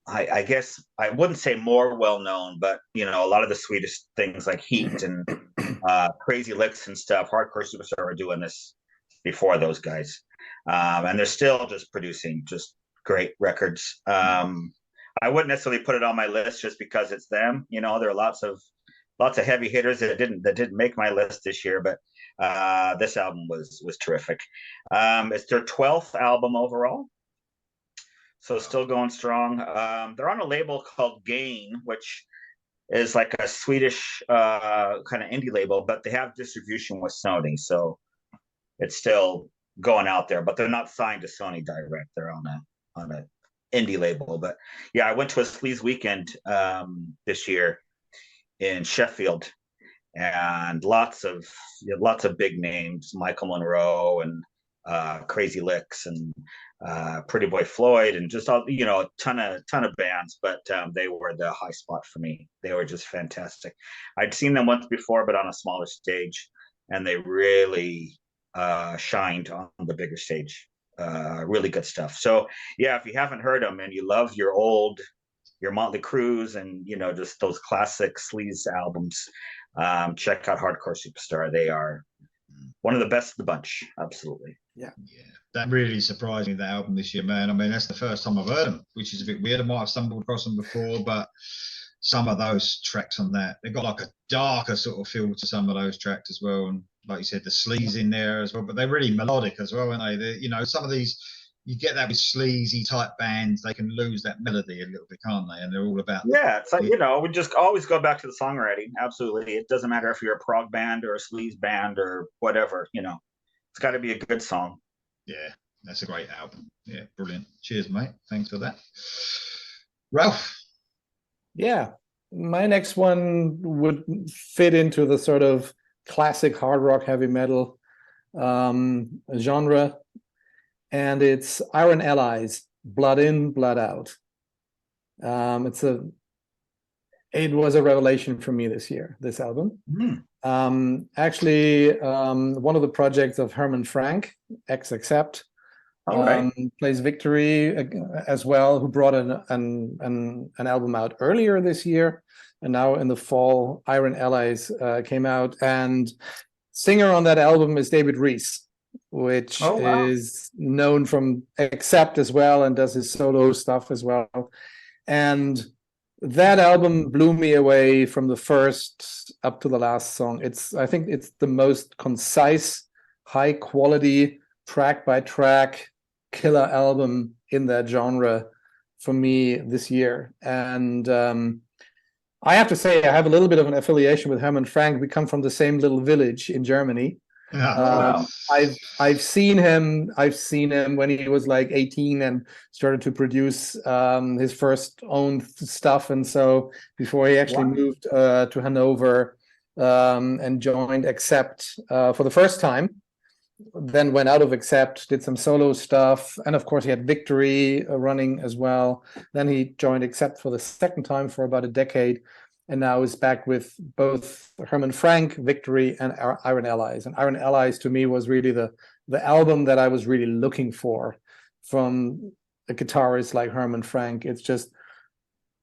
I guess I wouldn't say more well known, but a lot of the Swedish things like Heat and Crazy Licks and stuff. Hardcore Superstar were doing this before those guys, and they're still just producing just great records. I wouldn't necessarily put it on my list just because it's them. There are lots of heavy hitters that didn't make my list this year, but this album was terrific. It's their 12th album overall, so still going strong. They're on a label called Gain, which is like a Swedish kind of indie label, but they have distribution with Sony, so it's still going out there. But they're not signed to Sony direct; they're on a indie label. But yeah, I went to a Sleaze weekend this year in Sheffield, and lots of big names, Michael Monroe and Crazy Licks and Pretty Boy Floyd, and just all a ton of bands. But they were the high spot for me. They were just fantastic. I'd seen them once before, but on a smaller stage, and they really shined on the bigger stage. Really good stuff. So yeah, if you haven't heard them and you love your Motley Crues and just those classic sleaze albums, check out Hardcore Superstar. They are one of the best of the bunch. Absolutely. Yeah. That really surprised me, that album this year, man. I mean, that's the first time I've heard them, which is a bit weird. I might have stumbled across them before, but some of those tracks on that, they've got like a darker sort of feel to some of those tracks as well. And like you said, the sleaze in there as well, but they're really melodic as well, aren't they? Some of these, you get that with sleazy type bands, they can lose that melody a little bit, can't they? And they're all about it's like we just always go back to the songwriting. Absolutely, it doesn't matter if you're a prog band or a sleaze band or whatever. It's got to be a good song. Yeah, that's a great album. Yeah, brilliant. Cheers, mate. Thanks for that, Ralph. Yeah, my next one would fit into the sort of classic hard rock heavy metal genre, and it's Iron Allies, Blood In, Blood Out. It was a revelation for me this year, this album. Actually, one of the projects of Herman Frank, ex-Accept, plays Victory as well, who brought an album out earlier this year, and now in the fall, Iron Allies came out, and singer on that album is David Rees, which is known from Accept as well, and does his solo stuff as well. And that album blew me away from the first up to the last song. I think it's the most concise, high quality, track by track killer album in that genre for me this year. And I have to say, I have a little bit of an affiliation with Herman Frank. We come from the same little village in Germany. I've seen him when he was like 18 and started to produce his first own stuff, and so before he actually moved to Hanover and joined Accept for the first time, then went out of Accept, did some solo stuff, and of course he had Victory running as well. Then he joined Accept for the second time for about a decade, and now is back with both Herman Frank, Victory, and Iron Allies. And Iron Allies, to me, was really the album that I was really looking for from a guitarist like Herman Frank. It just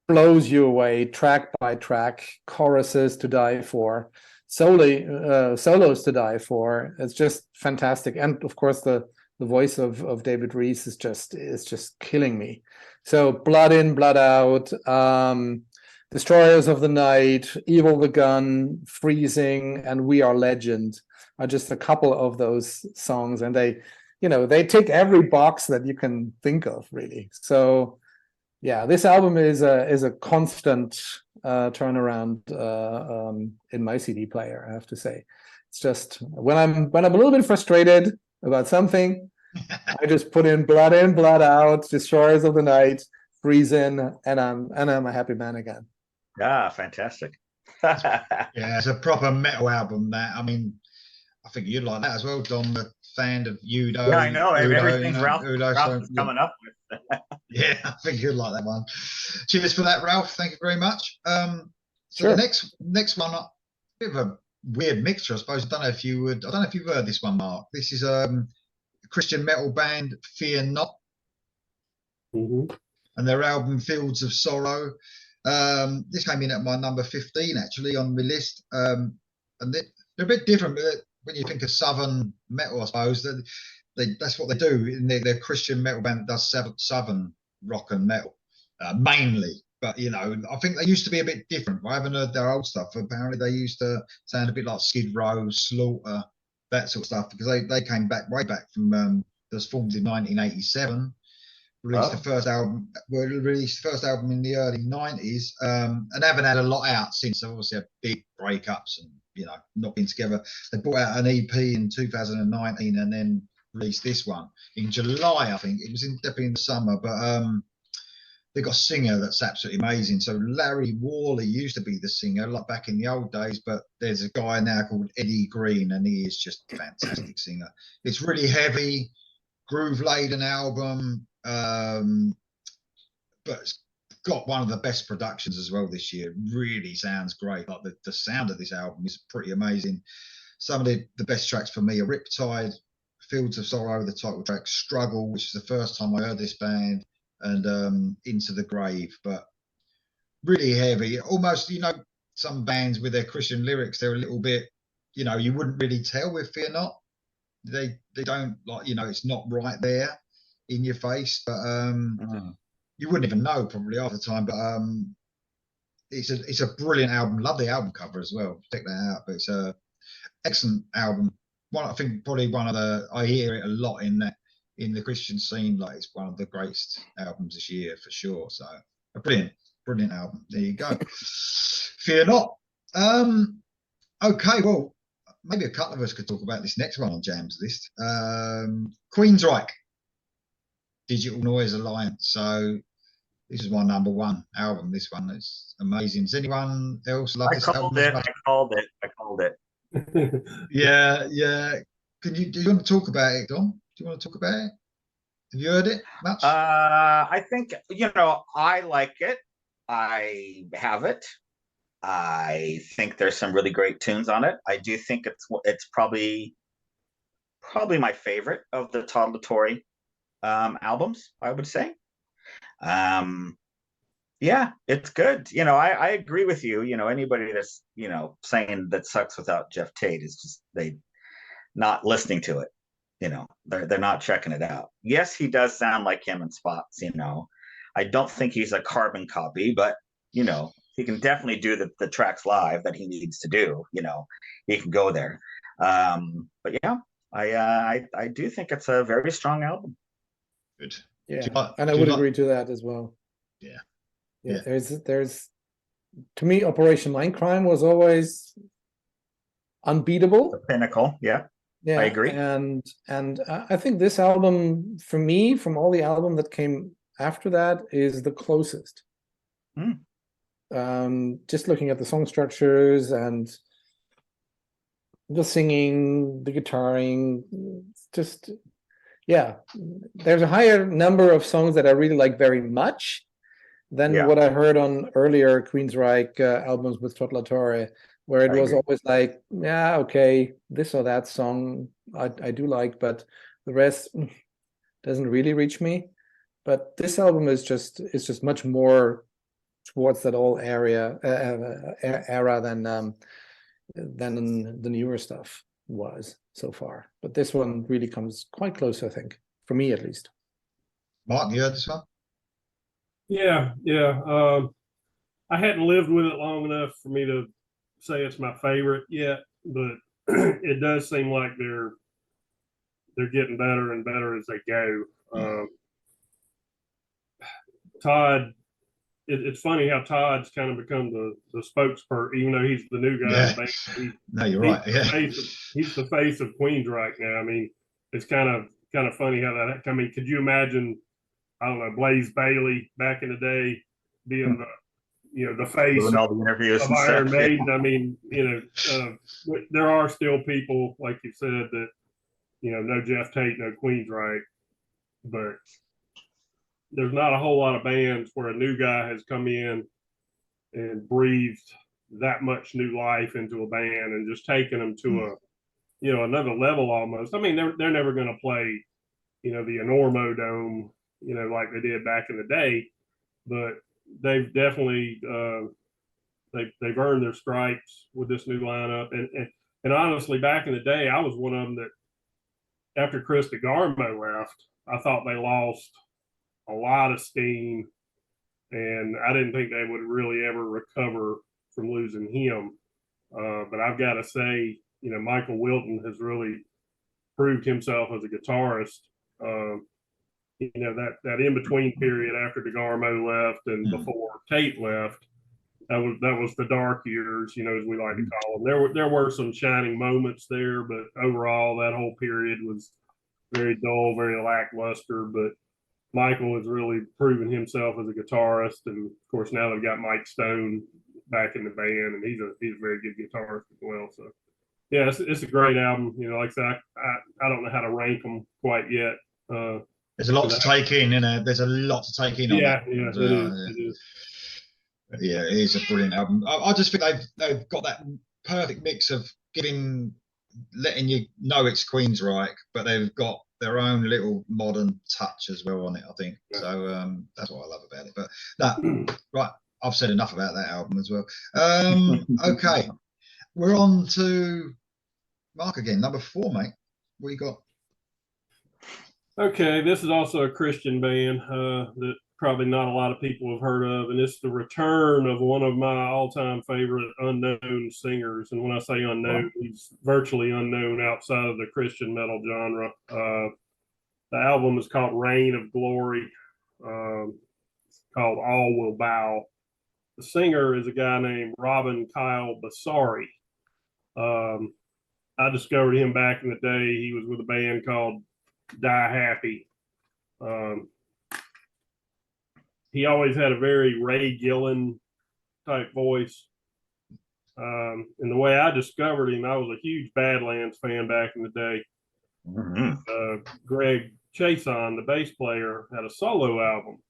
blows you away, track by track, choruses to die for, solos to die for. It's just fantastic. And of course, the voice of David Rees is just killing me. So Blood In, Blood Out, Destroyers of the Night, Evil the Gun, Freezing, and We Are Legend are just a couple of those songs, and they tick every box that you can think of, really. So yeah, this album is a constant turnaround in my CD player, I have to say. It's just when I'm a little bit frustrated about something, I just put in, blood out, Destroyers of the Night, Freeze In, and I'm a happy man again. Ah, fantastic. Yeah, it's a proper metal album. That, I mean, I think you'd like that as well, Don. The fan of Udo. Yeah, I know. Everything Udo, Ralph so, is coming up with. yeah, I think you'd like that one. Cheers for that, Ralph. Thank you very much. So Sure. the next one, a bit of a weird mixture, I suppose. I don't know if you've heard this one, Mark. This is a Christian metal band, Fear Not, and their album Fields of Sorrow. This came in at my number 15 actually on my list. And they're a bit different when you think of southern metal, I suppose. That's what they do. They're Christian metal band that does southern rock and metal mainly. But you know, I think they used to be a bit different. I haven't heard their old stuff. Apparently, they used to sound a bit like Skid Row, Slaughter, that sort of stuff, because they came back way back from was formed in 1987. Released the first album in the early 90s, and haven't had a lot out since. They've obviously had big breakups and, you know, not been together. They brought out an EP in 2019 and then released this one in July, I think. It was definitely in the summer, but they got a singer that's absolutely amazing. So Larry Worley used to be the singer, like back in the old days, but there's a guy now called Eddie Green, and he is just a fantastic singer. It's really heavy, groove-laden album, but it's got one of the best productions as well this year. Really sounds great. Like the sound of this album is pretty amazing. Some of the best tracks for me are Riptide, Fields of Sorrow, the title track, Struggle, which is the first time I heard this band, and Into the Grave. But really heavy, almost, you know, some bands with their Christian lyrics, they're a little bit, you know, you wouldn't really tell with Fear Not. They don't, like, you know, it's not right there in your face, but you wouldn't even know probably half the time. But it's a brilliant album. Love the album cover as well. Check that out. But it's a excellent album. I think probably one of the, I hear it a lot in the Christian scene. Like, it's one of the greatest albums this year for sure. So a brilliant album. There you go. Fear Not. Okay, well, maybe a couple of us could talk about this next one on Jam's list. Queensryche, Digital Noise Alliance. So this is my number one album. This one is amazing. Does anyone else love this album? I called it. Yeah. Do you want to talk about it, Dom? Do you want to talk about it? Have you heard it much? I think, you know, I like it. I have it. I think there's some really great tunes on it. I do think it's probably my favorite of the Todd La Torre albums, I would say. Yeah, it's good. You know, I agree with you. You know, anybody that's, you know, saying that sucks without Jeff Tate is just, they not listening to it. You know, they're not checking it out. Yes, he does sound like him in spots. You know, I don't think he's a carbon copy, but, you know, he can definitely do the tracks live that he needs to do. You know, he can go there. But yeah, I do think it's a very strong album. Good. Yeah, and I would agree to that as well. Yeah. There's to me, Operation Mindcrime was always unbeatable. The pinnacle. Yeah, I agree. And I think this album, for me, from all the album that came after that, is the closest. Just looking at the song structures and the singing, the guitaring, just, yeah, there's a higher number of songs that I really like very much than what I heard on earlier Queensryche albums with Todd La Torre, where it was always like, yeah, okay, this or that song I do like, but the rest doesn't really reach me. But this album is just much more towards that old era than the newer stuff was so far. But this one really comes quite close, I think, for me at least. Mark, you heard this one? Yeah. I hadn't lived with it long enough for me to say it's my favorite yet, but it does seem like they're getting better and better as they go. Todd, it's funny how Todd's kind of become the spokesperson, even though he's the new guy. Yeah. No, you're right. Yeah. He's the face of Queensryche now. I mean, it's kind of funny how that. I mean, could you imagine? I don't know, Blaze Bailey back in the day being the face Doing all the interviews of and Iron stuff, Maiden. I mean, there are still people, like you said, that no Jeff Tate, no Queensryche, but there's not a whole lot of bands where a new guy has come in and breathed that much new life into a band and just taken them to another level almost. I mean, they're never going to play, the Enormo Dome, like they did back in the day, but they've definitely they've earned their stripes with this new lineup. And honestly, back in the day, I was one of them that after Chris DeGarmo left, I thought they lost a lot of steam, and I didn't think they would really ever recover from losing him. But I've got to say, Michael Wilton has really proved himself as a guitarist. That in between period after DeGarmo left and before Tate left, that was the dark years, as we like to call them. There were some shining moments there, but overall that whole period was very dull, very lackluster. But Michael has really proven himself as a guitarist, and of course now they've got Mike Stone back in the band, and he's a very good guitarist as well. So yeah, it's a great album. Like I said, I don't know how to rank them quite yet. There's a lot to take in, there's a lot to take in. It is. Yeah, it is a brilliant album. I just think they've got that perfect mix of letting you know it's Queensryche, but they've got their own little modern touch as well on it, I think. Yeah. So that's what I love about it. But right, I've said enough about that album as well. Okay, we're on to Mark again, number 4, mate. What you got? Okay, this is also a Christian band that probably not a lot of people have heard of, and it's the return of one of my all-time favorite unknown singers. And when I say unknown, he's virtually unknown outside of the Christian metal genre. The album is called Reign of Glory. It's called All Will Bow. The singer is a guy named Robin Kyle Basari. I discovered him back in the day. He was with a band called Die Happy. He always had a very Ray Gillen type voice. And the way I discovered him, I was a huge Badlands fan back in the day. Greg Chason, the bass player, had a solo album.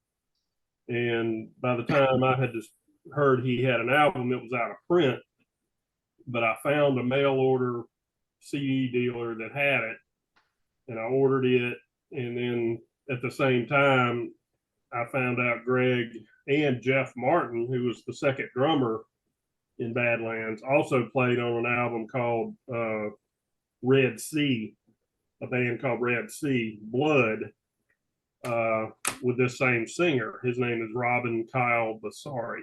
And by the time I had just heard he had an album, it was out of print. But I found a mail order CD dealer that had it, and I ordered it. And then at the same time, I found out Greg and Jeff Martin, who was the second drummer in Badlands, also played on an album called Red Sea, a band called Red Sea Blood, with this same singer. His name is Robin Kyle Basari.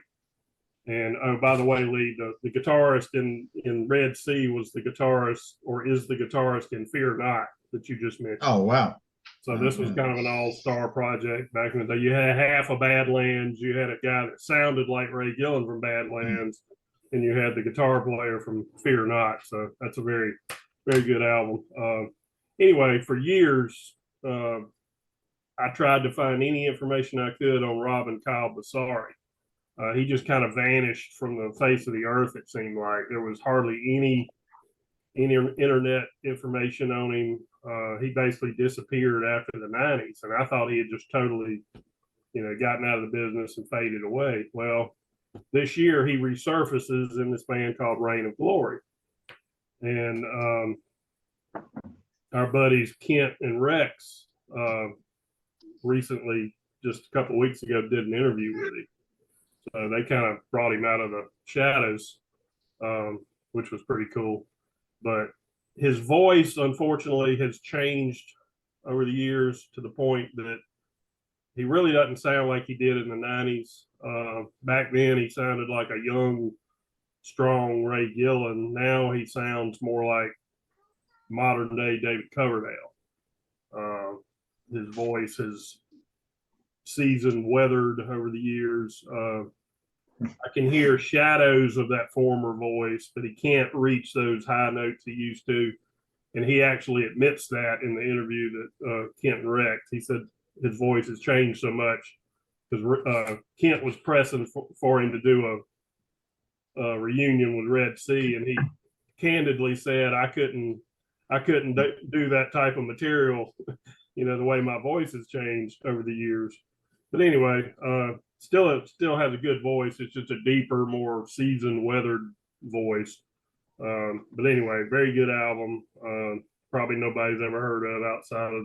And oh, by the way, Lee, the guitarist in Red Sea was the guitarist, or is the guitarist in Fear Not that you just mentioned. Oh, wow. So this was kind of an all-star project back in the day. You had half of Badlands. You had a guy that sounded like Ray Gillen from Badlands, and you had the guitar player from Fear Not. So that's a very, very good album. Anyway, for years, I tried to find any information I could on Robin Kyle Basari. He just kind of vanished from the face of the earth, it seemed like. There was hardly any internet information on him. He basically disappeared after the 90s, and I thought he had just totally, gotten out of the business and faded away. Well, this year he resurfaces in this band called Reign of Glory. And our buddies Kent and Rex recently, just a couple of weeks ago, did an interview with him. So they kind of brought him out of the shadows, which was pretty cool. But his voice, unfortunately, has changed over the years to the point that he really doesn't sound like he did in the 90s. Back then, he sounded like a young, strong Ray Gillen. Now he sounds more like modern-day David Coverdale. His voice has seasoned, weathered over the years. I can hear shadows of that former voice, but he can't reach those high notes he used to. And he actually admits that in the interview that Kent wrecked. He said his voice has changed so much because Kent was pressing for him to do a reunion with Red Sea, and he candidly said, I couldn't do that type of material, the way my voice has changed over the years. But anyway, still has a good voice. It's just a deeper, more seasoned, weathered voice. But anyway, very good album. Probably nobody's ever heard of outside of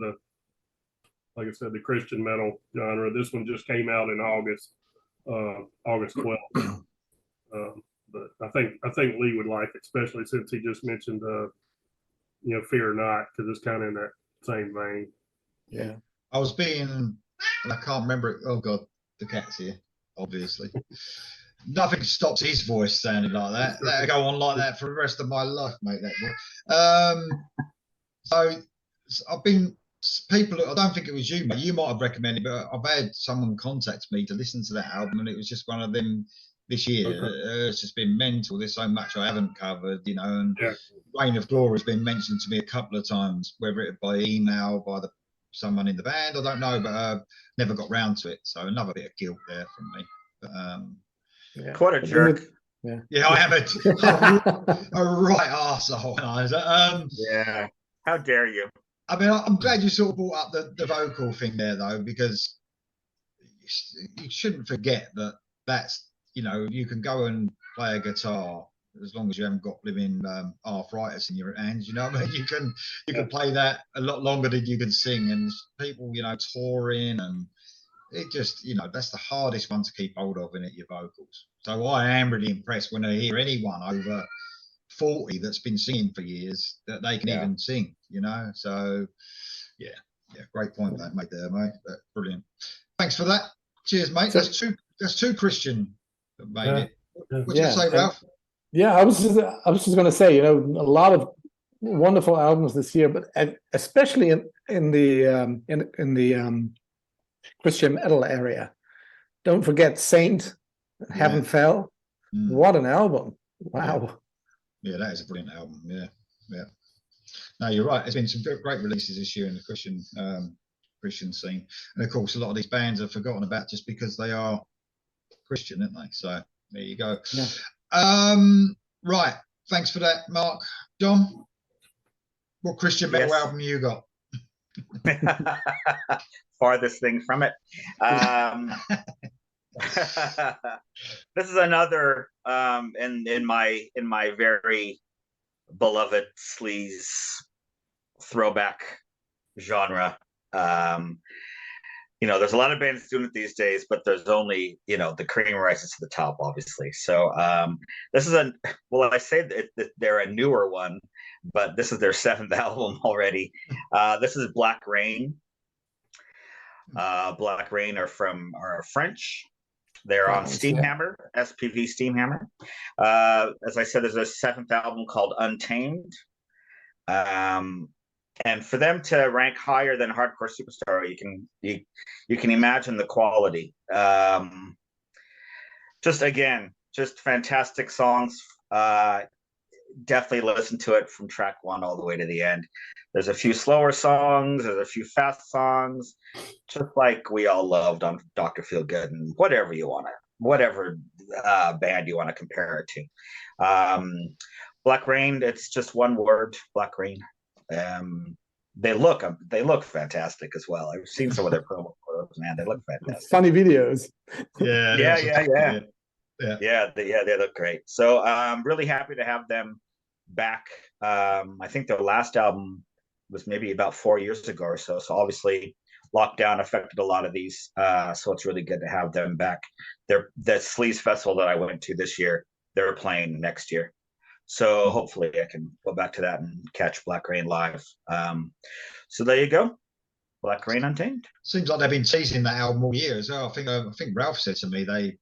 like I said, the Christian metal genre. This one just came out in August 12th. But I think Lee would like it, especially since he just mentioned, Fear Not, because it's kind of in that same vein. Yeah. I was being, I can't remember it. Oh God, the cat's here, obviously. Nothing stops his voice sounding like that. That'll go on like that for the rest of my life, mate. That so I've been people. I don't think it was you, mate. You might have recommended, but I've had someone contact me to listen to that album, and it was just one of them this year. Okay. It's just been mental. There's so much I haven't covered, and Reign of Glory has been mentioned to me a couple of times, whether it by email, by someone in the band, I don't know, but never got round to it. So another bit of guilt there from me. But, what a jerk. Yeah, I am a right arsehole. Yeah. How dare you? I mean, I'm glad you sort of brought up the vocal thing there, though, because you shouldn't forget that's, you can go and play a guitar as long as you haven't got living arthritis in your hands, you know what I mean? You can play that a lot longer than you can sing, and people, touring, and it just, that's the hardest one to keep hold of, in it, your vocals. So I am really impressed when I hear anyone over 40 that's been singing for years that they can even sing, So yeah, great point that made there, mate. Brilliant. Thanks for that. Cheers, mate. That's two Christian that made it. What did you say, Ralph? Yeah, I was just going to say, a lot of wonderful albums this year, but especially in the Christian metal area. Don't forget Saint, Heaven Fell. What an album! Wow. Yeah, that is a brilliant album. Yeah. No, you're right. There's been some great releases this year in the Christian scene, and of course, a lot of these bands are forgotten about just because they are Christian, aren't they? So there you go. Yeah. Right. Thanks for that, Mark. Dom, what Christian metal album you got? Farthest thing from it. This is another in my very beloved sleaze throwback genre. There's a lot of bands doing it these days, but there's only, the cream rises to the top, obviously. So this is I say that they're a newer one, but this is their 7th album already. This is Black Rain. Black Rain are French. They're on Steamhammer, SPV Steamhammer. As I said, there's a 7th album called Untamed. And for them to rank higher than Hardcore Superstar, you can imagine the quality. Just fantastic songs. Definitely listen to it from track 1 all the way to the end. There's a few slower songs, there's a few fast songs, just like we all loved on Dr. Feelgood, and whatever band you want to compare it to. Black Rain, it's just one word, Black Rain. They look fantastic as well. I've seen some of their promo photos, man. They look fantastic. Funny videos. Yeah. They look great. So I'm really happy to have them back. I think their last album was maybe about 4 years ago or so. So obviously lockdown affected a lot of these. So it's really good to have them back. The Sleaze Festival that I went to this year, they're playing next year. So hopefully I can go back to that and catch Black Rain live. So there you go. Black Rain Untamed. Seems like they've been teasing that album all year as well. I think Ralph said to me they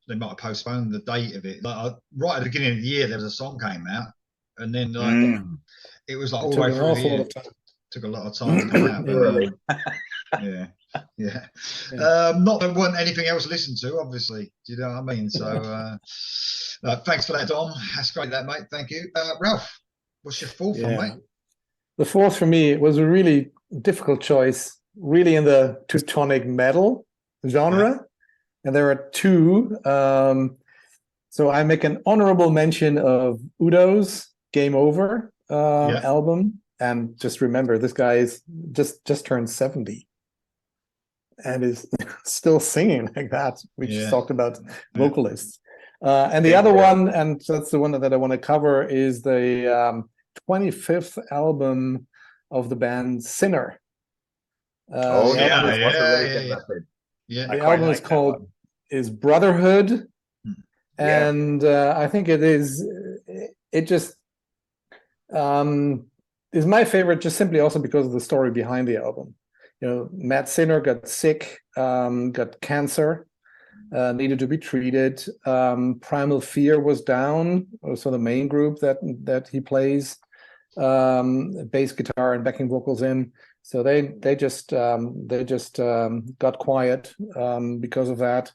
might have postponed the date of it. Like, right at the beginning of the year, there was a song came out, and then it was like all the way through the year. Took a lot of time to come out. But, Yeah. Yeah. Not that I want anything else listened to, obviously. Do you know what I mean? So thanks for that, Dom. That's great, that, mate. Thank you. Ralph, what's your fourth one, mate? The fourth for me was a really difficult choice, really in the Teutonic metal genre. And there are two. So I make an honorable mention of Udo's Game Over album. And just remember, this guy is just turned 70 and is still singing like that. We just talked about vocalists. And the other one, and that's the one that I want to cover, is the 25th album of the band Sinner. The album is called Brotherhood. And I think it just is my favorite, just simply also because of the story behind the album. You know, Matt Sinner got sick, got cancer, needed to be treated. Primal Fear was down, also the main group that he plays bass guitar and backing vocals in. So they just got quiet because of that.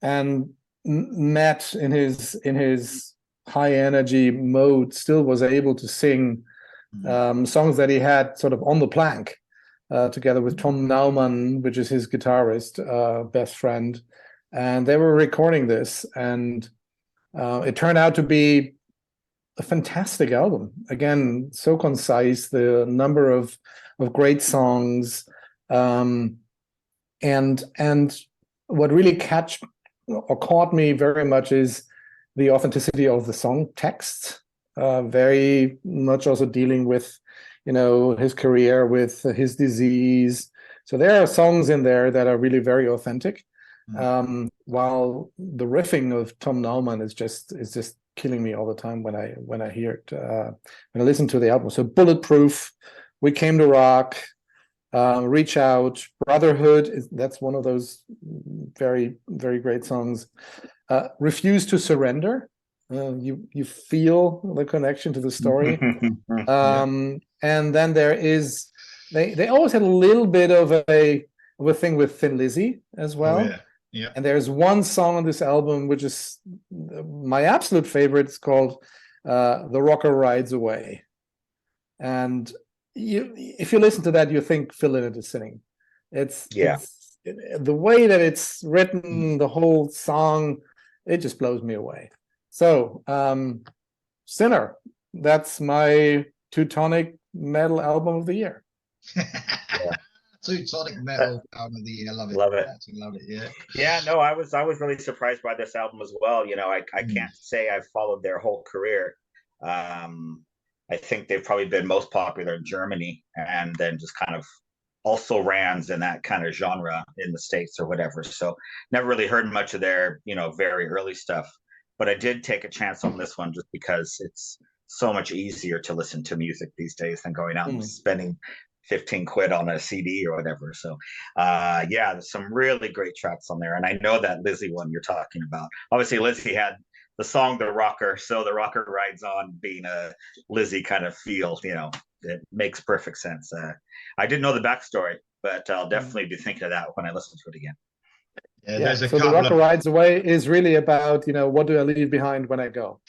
And Matt, in his high energy mode, still was able to sing songs that he had sort of on the plank, together with Tom Naumann, which is his guitarist, best friend. And they were recording this, and it turned out to be a fantastic album. Again, so concise, the number of great songs, and what really caught me very much is the authenticity of the song text, very much also dealing with, you know, his career, with his disease. So there are songs in there that are really very authentic, while the riffing of Tom Naumann is just killing me all the time when I hear it, when I listen to the album. So Bulletproof, We Came to Rock, Reach Out, Brotherhood, that's one of those very, very great songs. Refuse to Surrender, you feel the connection to the story. And then there is, they always had a little bit of a thing with Thin Lizzy as well. And there's one song on this album which is my absolute favorite. It's called The Rocker Rides Away. And if you listen to that, you think Phil Lynott is singing. It's the way that it's written, the whole song, it just blows me away. So Sinner, that's my Teutonic metal album of the year. Teutonic metal album of the year. Love it. Love it. Love it. No, I was really surprised by this album as well. You know, I can't say I've followed their whole career. I think they've probably been most popular in Germany, and then just kind of also rans in that kind of genre in the States or whatever. So never really heard much of their, you know, very early stuff. But I did take a chance on this one just because it's so much easier to listen to music these days than going out and spending 15 quid on a CD or whatever. So there's some really great tracks on there. And I know that Lizzie one you're talking about. Obviously, Lizzie had the song The Rocker, so The Rocker Rides On being a Lizzie kind of feel, you know, it makes perfect sense. I didn't know the backstory, but I'll definitely be thinking of that when I listen to it again. There's a so The Rocker Rides Away is really about, you know, what do I leave behind when I go?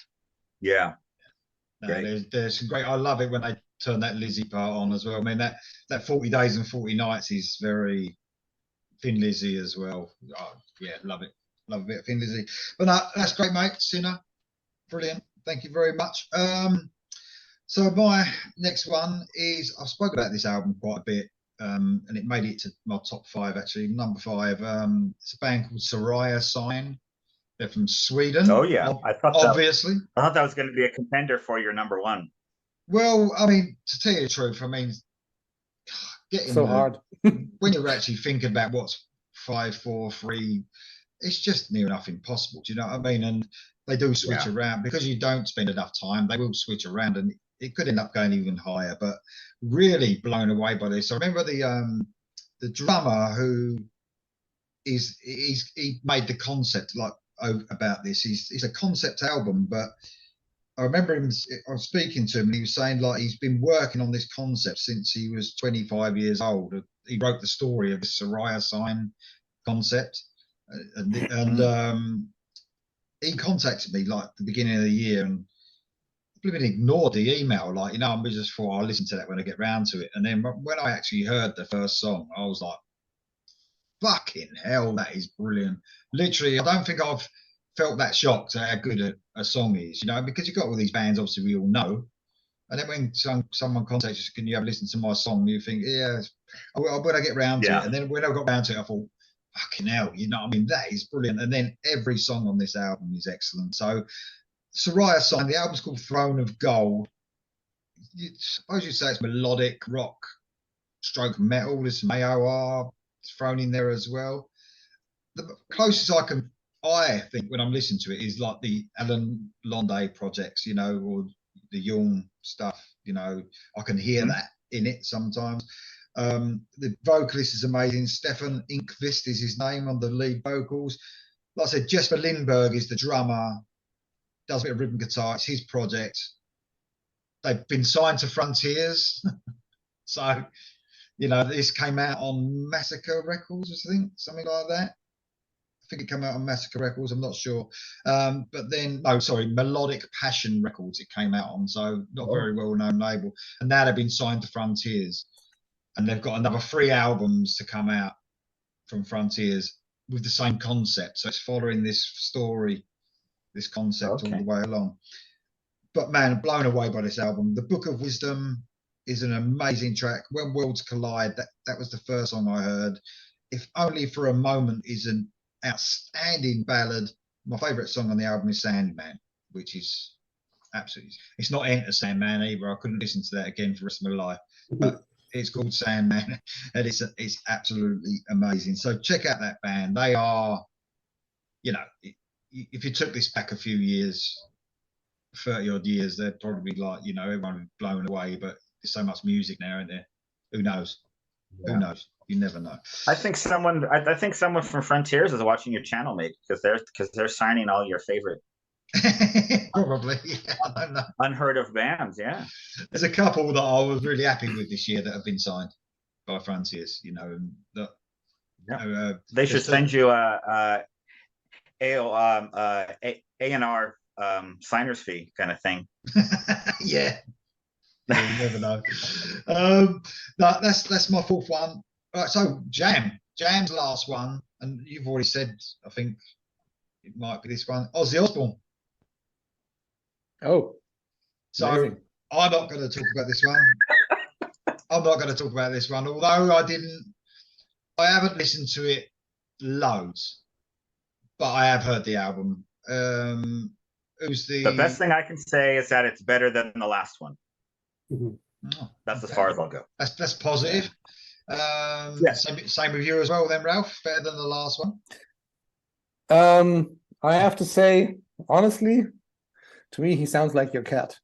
There's some great, I love it when they turn that Lizzie part on as well. I mean, that 40 Days and 40 Nights is very Thin Lizzy as well. Love it. Love a bit of Thin Lizzy. But no, that's great, mate. Sinner, brilliant. Thank you very much. So my next one is, I've spoken about this album quite a bit, and it made it to my top 5 actually. Number 5, it's a band called Siren. They're from Sweden. Oh yeah, I thought obviously. I thought that was going to be a contender for your number 1. Well, I mean, to tell you the truth, I mean, getting so hard when you're actually thinking about what's 5, 4, 3. It's just near enough impossible. Do you know what I mean? And they do switch around because you don't spend enough time. They will switch around, and it could end up going even higher. But really blown away by this. I remember the drummer who he made the concept about this. It's a concept album, but I remember him. I was speaking to him, and he was saying like he's been working on this concept since he was 25 years old. he wrote the story of the Soraya sign concept, and he contacted me like the beginning of the year, and I ignored the email. Like, I just thought I'll listen to that when I get round to it. And then when I actually heard the first song, I was like, fucking hell, that is brilliant. Literally, I don't think I've felt that shocked at how good a song is, because you've got all these bands, obviously, we all know. And then when someone contacts you, can you have a listen to my song? You think, yeah, when I get round to it. And then when I got round to it, I thought, fucking hell, that is brilliant. And then every song on this album is excellent. So Soraya sign, the album's called Throne of Gold. Suppose you'd say it's melodic rock stroke metal. There's some AOR thrown in there as well. The closest I think when I'm listening to it is like the Alan Londe projects, or the Young stuff, I can hear that in it sometimes. The vocalist is amazing. Stefan Inkvist is his name on the lead vocals. Like I said, Jesper Lindberg is the drummer, does a bit of rhythm guitar. It's his project. They've been signed to Frontiers. So, this came out on Massacre Records, I think, something like that. I think it came out on Massacre Records, I'm not sure. But then, Melodic Passion Records it came out on, so not a very well-known label. And now they've been signed to Frontiers. And they've got another 3 albums to come out from Frontiers with the same concept. So it's following this story, this concept all the way along. But man, blown away by this album. The Book of Wisdom is an amazing track. When Worlds Collide, that was the first song I heard. If Only for a Moment is an outstanding ballad. My favourite song on the album is Sandman, which is absolutely, it's not Enter Sandman either. I couldn't listen to that again for the rest of my life. But it's called Sandman, and it's absolutely amazing. So check out that band. They are, if you took this back a few years, 30 odd years, they're probably like, everyone would be blown away. But there's so much music now, isn't there? Who knows? Yeah. Who knows? You never know. I think someone from Frontiers is watching your channel, mate, because they're signing all your favorite. Probably, yeah, I don't know. Unheard of bands, yeah. There's a couple that I was really happy with this year that have been signed by Frontiers, they should send you a A&R signer's fee kind of thing. Yeah. You never know. That's my 4th one. All right, so Jam's last one, and you've already said, I think it might be this one, Ozzy Osbourne. Oh, so amazing. I'm not going to talk about this one. Although I haven't listened to it loads, but I have heard the album. The best thing I can say is that it's better than the last one. Oh, that's as far as I'll go. That's positive. Same with you as well then, Ralph. Better than the last one. I have to say, honestly, to me, he sounds like your cat.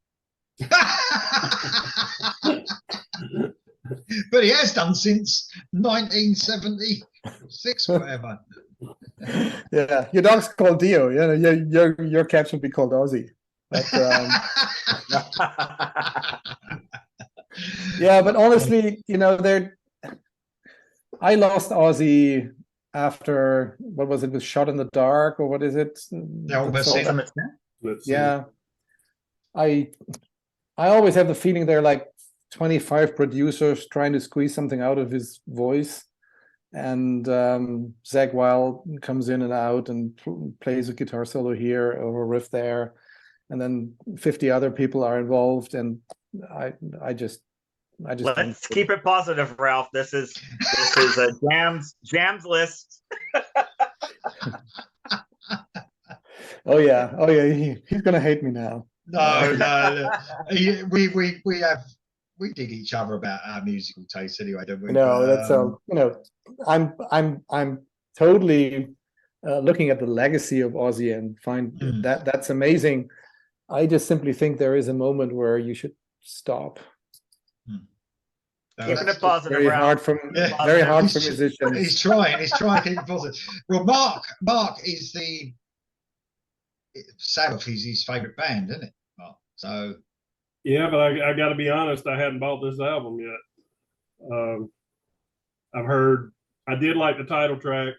But he has done since 1976, whatever. Yeah, your dog's called Dio. Your cat should be called Ozzy. But, yeah, but honestly, I lost Ozzy after, what was it, with Shot in the Dark, or what is it? Yeah. I always have the feeling there are like 25 producers trying to squeeze something out of his voice, and Zakk Wylde comes in and out and plays a guitar solo here or a riff there, and then 50 other people are involved, and I just let's keep it positive, Ralph. This is a jams list. Oh yeah, he's gonna hate me now. No. We dig each other about our musical tastes anyway, don't we? No, that's I'm totally looking at the legacy of Ozzy and find that's amazing. I just simply think there is a moment where you should stop. Keeping it positive. Very hard for musicians. He's trying to keep it positive. Well, Mark is the Sabbath is his favourite band, isn't it, Mark? So yeah, but I got to be honest, I hadn't bought this album yet. I did like the title track.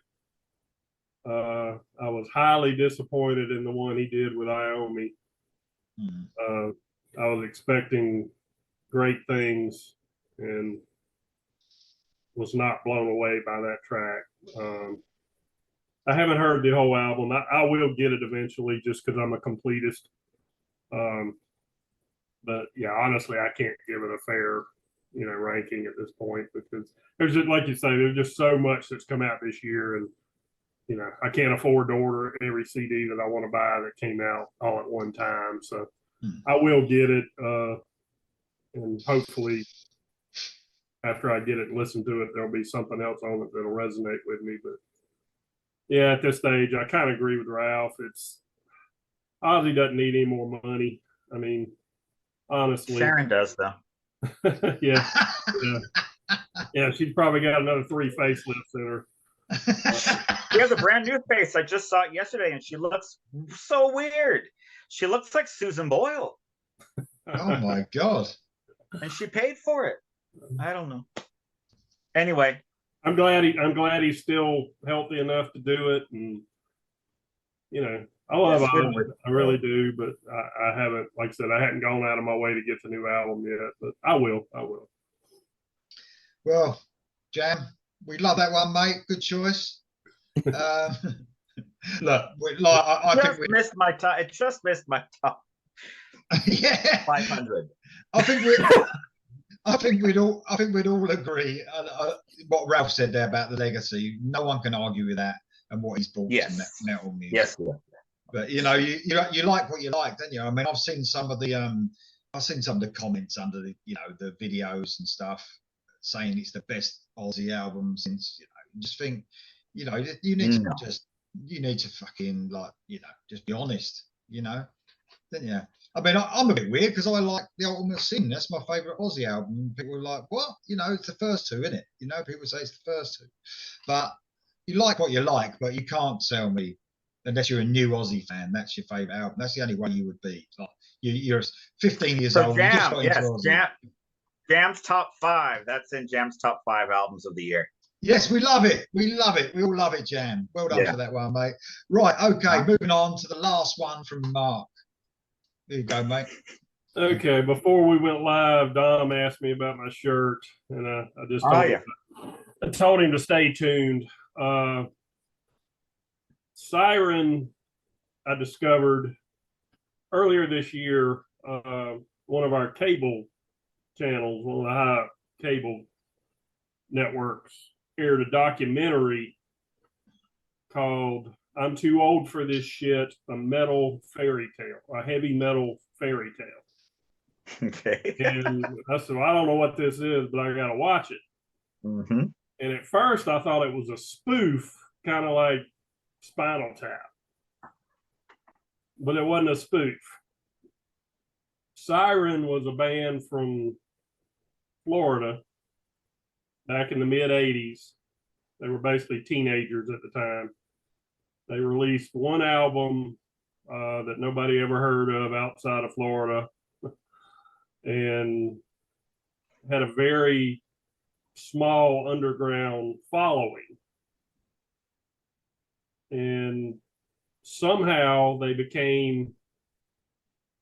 I was highly disappointed in the one he did with Iomi. I was expecting great things and was not blown away by that track. I haven't heard the whole album. I will get it eventually just because I'm a completist. But yeah, honestly, I can't give it a fair, ranking at this point because there's just, like you say, there's just so much that's come out this year, and I can't afford to order every CD that I want to buy that came out all at one time. So I will get it, and hopefully after I get it and listen to it, there'll be something else on it that'll resonate with me. But yeah, at this stage, I kind of agree with Ralph. Ozzy doesn't need any more money. I mean, honestly, Sharon does though. yeah. She's probably got another 3 facelifts in her. She has a brand new face. I just saw it yesterday, and she looks so weird. She looks like Susan Boyle. Oh my God! And she paid for it. I don't know. Anyway, I'm glad he's still healthy enough to do it, and I love Ozzy. I really do, but I haven't, like I said, I hadn't gone out of my way to get the new album yet, but I will. Well, Jam, we love that one, mate. Good choice. Look, I think we missed my top. It just missed my top. Yeah, 500. I think we'd all agree. What Ralph said there about the legacy, no one can argue with that, and what he's brought to metal music. Yes. But you like what you like, don't you? I mean, I've seen some of the comments under the the videos and stuff saying it's the best Aussie album since. Just think, you need to fucking just be honest, don't you? I mean, I'm a bit weird because I like The Ultimate Sin. That's my favourite Aussie album. People are like, what? It's the first two, isn't it? People say it's the first two. But you like what you like, but you can't tell me, unless you're a new Aussie fan, that's your favourite album. That's the only way you would be. Like, you're 15 years old. Jam, you just got into Aussie. Jam's top 5. That's in Jam's top 5 albums of the year. Yes, we love it. We love it. We all love it, Jam. Well done for that one, mate. Right, okay, moving on to the last one from Mark. There you go, mate. Okay, before we went live, Dom asked me about my shirt, and I just told him to stay tuned. Siren, I discovered earlier this year. One of our cable channels, one of the high cable networks, aired a documentary called "I'm Too Old for This Shit," a metal fairy tale, a heavy metal fairy tale. Okay. And I said, well, I don't know what this is, but I got to watch it. Mm-hmm. And at first I thought it was a spoof, kind of like Spinal Tap. But it wasn't a spoof. Siren was a band from Florida back in the mid-'80s. They were basically teenagers at the time. They released one album that nobody ever heard of outside of Florida, and had a very small underground following. And somehow they became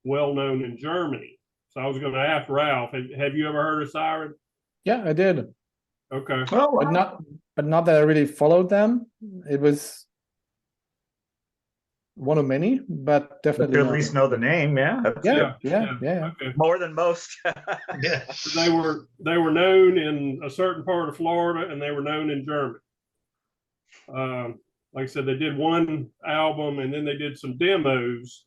well known in Germany. So I was going to ask Ralph, have you ever heard of Siren? Yeah, I did. Okay. Oh, But not that I really followed them. It was one of many, but definitely you at least know the name. Yeah. Yeah. Okay. More than most. Yeah. They were known in a certain part of Florida, and they were known in Germany. Like I said, they did one album, and then they did some demos,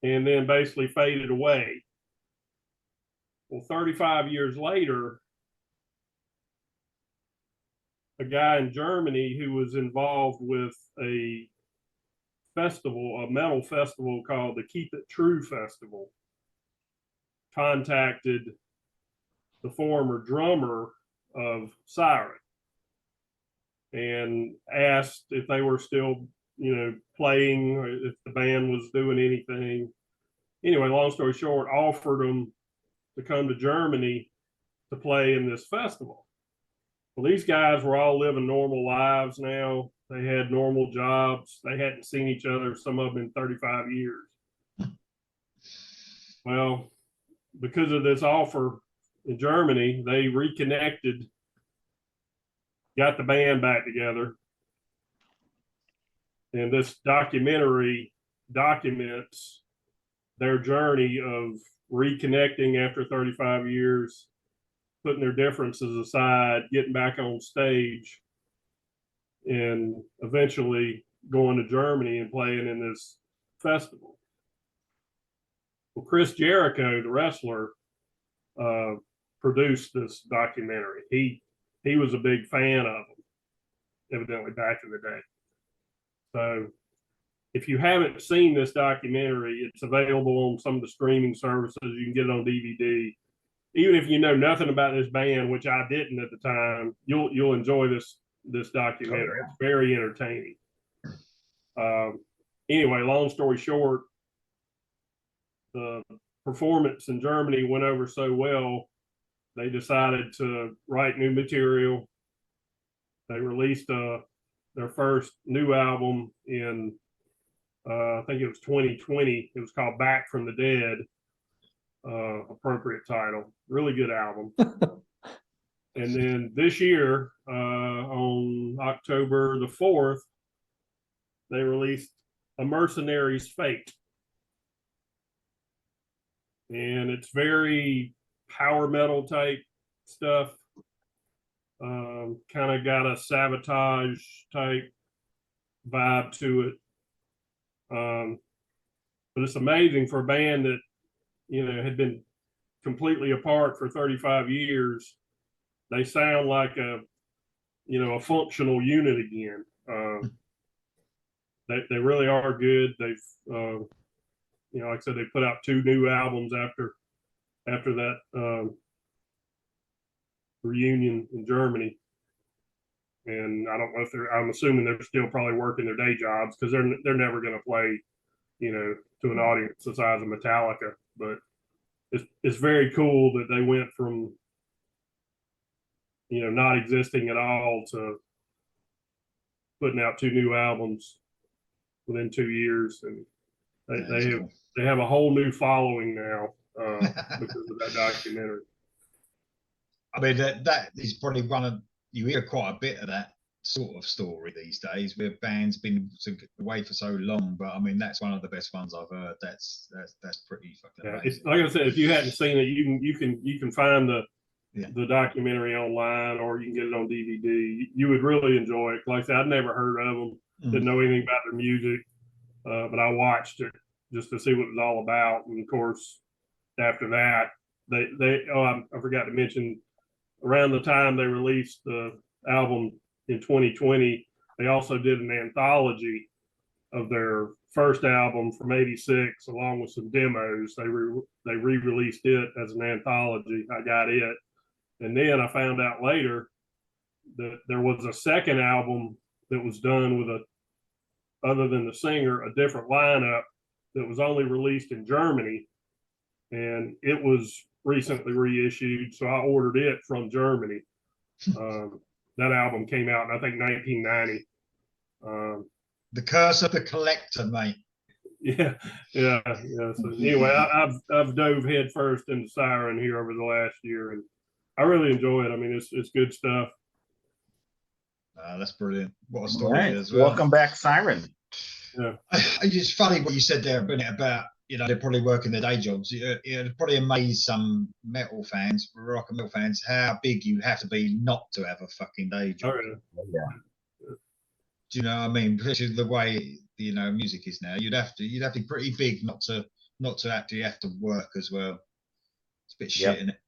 and then basically faded away. Well, 35 years later, a guy in Germany who was involved with a festival, a metal festival called the Keep It True Festival, contacted the former drummer of Siren and asked if they were still, playing, or if the band was doing anything. Anyway, long story short, offered them to come to Germany to play in this festival. Well, these guys were all living normal lives now. They had normal jobs. They hadn't seen each other, some of them in 35 years. Well, because of this offer in Germany, they reconnected, got the band back together. And this documentary documents their journey of reconnecting after 35 years, putting their differences aside, getting back on stage, and eventually going to Germany and playing in this festival. Well, Chris Jericho, the wrestler, produced this documentary. He was a big fan of them, evidently back in the day. So if you haven't seen this documentary, it's available on some of the streaming services. You can get it on DVD. Even if you know nothing about this band, which I didn't at the time, you'll enjoy this documentary. Oh, yeah. It's very entertaining. Anyway, long story short, the performance in Germany went over so well, they decided to write new material. They released their first new album in, I think it was 2020. It was called Back from the Dead. Appropriate title. Really good album. And then this year, on October the 4th, they released A Mercenary's Fate. And it's very power metal type stuff. Kind of got a Sabotage type vibe to it. But it's amazing for a band that, had been completely apart for 35 years. They sound like a functional unit again. They really are good. They've, like I said, they put out 2 new albums after that reunion in Germany. And I don't know if I'm assuming they're still probably working their day jobs, because they're never going to play, to an audience the size of Metallica. But it's very cool that they went from, not existing at all to putting out 2 new albums within 2 years. And they have a whole new following now because of that documentary. I mean, that is probably you hear quite a bit of that sort of story these days, where bands been away for so long. But I mean, that's one of the best ones I've heard. That's pretty fucking amazing. It's, like I said, if you hadn't seen it, you can find the documentary online, or you can get it on DVD. You would really enjoy it. Like I said, I'd never heard of them, didn't know anything about their music, but I watched it just to see what it was all about. And of course, after that, I forgot to mention, around the time they released the album in 2020, they also did an anthology of their first album from '86, along with some demos. They re-released it as an anthology. I got it. And then I found out later that there was a second album that was done with other than the singer, a different lineup that was only released in Germany. And it was recently reissued, so I ordered it from Germany. That album came out in, I think, 1990. The curse of the collector, mate. Yeah. So anyway, I've dove head first into Siren here over the last year, and I really enjoy it. I mean, it's good stuff. That's brilliant. What a story as well. Welcome back, Siren. Yeah. It's funny what you said there a minute about, they're probably working their day jobs. It'd probably amaze some metal fans, rock and metal fans, how big you have to be not to have a fucking day job. Oh, yeah. Do you know what I mean? Especially the way music is now. You'd have to be pretty big not to actually have to work as well. It's a bit shit, isn't it?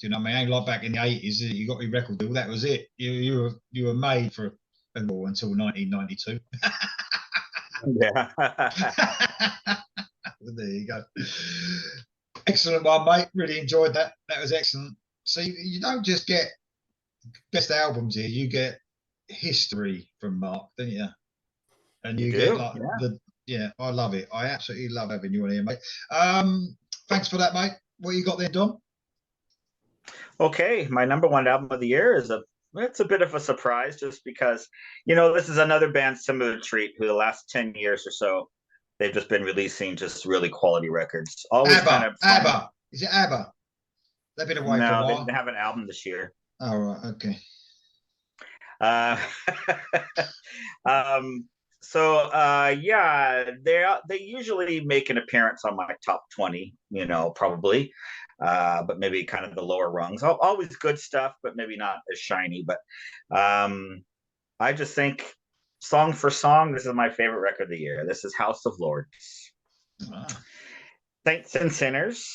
Do you know what I mean? Ain't like back in the 80s, you got your record deal, that was it. You were made for until 1992. Yeah. There you go. Excellent one, mate. Really enjoyed that. That was excellent. See, you don't just get best albums here, you get history from Mark, don't you? And you get I love it. I absolutely love having you on here, mate. Thanks for that, mate. What you got there, Dom? Okay, my number 1 album of the year is a It's a bit of a surprise just because, this is another band similar to Treat, who the last 10 years or so, they've just been releasing just really quality records. Always kind of fun. ABBA. Is it ABBA? They've been away for a No, while. they have an album this year. Oh, right. Okay. Yeah, they usually make an appearance on my top 20, probably. But maybe kind of the lower rungs. Always good stuff, but maybe not as shiny. But I just think song for song, this is my favorite record of the year. This is House of Lords. Wow. Saints and Sinners.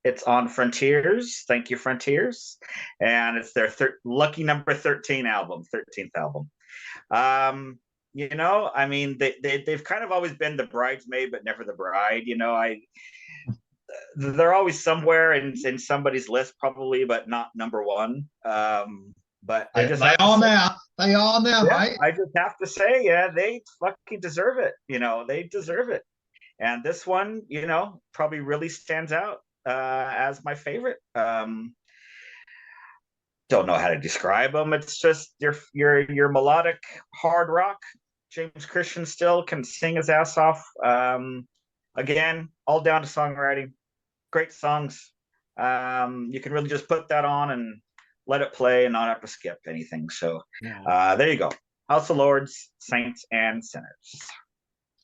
It's on Frontiers. Thank you, Frontiers. And it's their lucky number 13 album, 13th album. I mean, they've kind of always been the bridesmaid, but never the bride. They're always somewhere in somebody's list, probably, but not number one. But I just they are now, mate. I just have to say, yeah, they fucking deserve it. They deserve it. And this one, probably really stands out as my favorite. Don't know how to describe them. It's just your melodic hard rock. James Christian still can sing his ass off. Again, all down to songwriting. Great songs. You can really just put that on and let it play and not have to skip anything. So there you go. House of Lords, Saints and Sinners.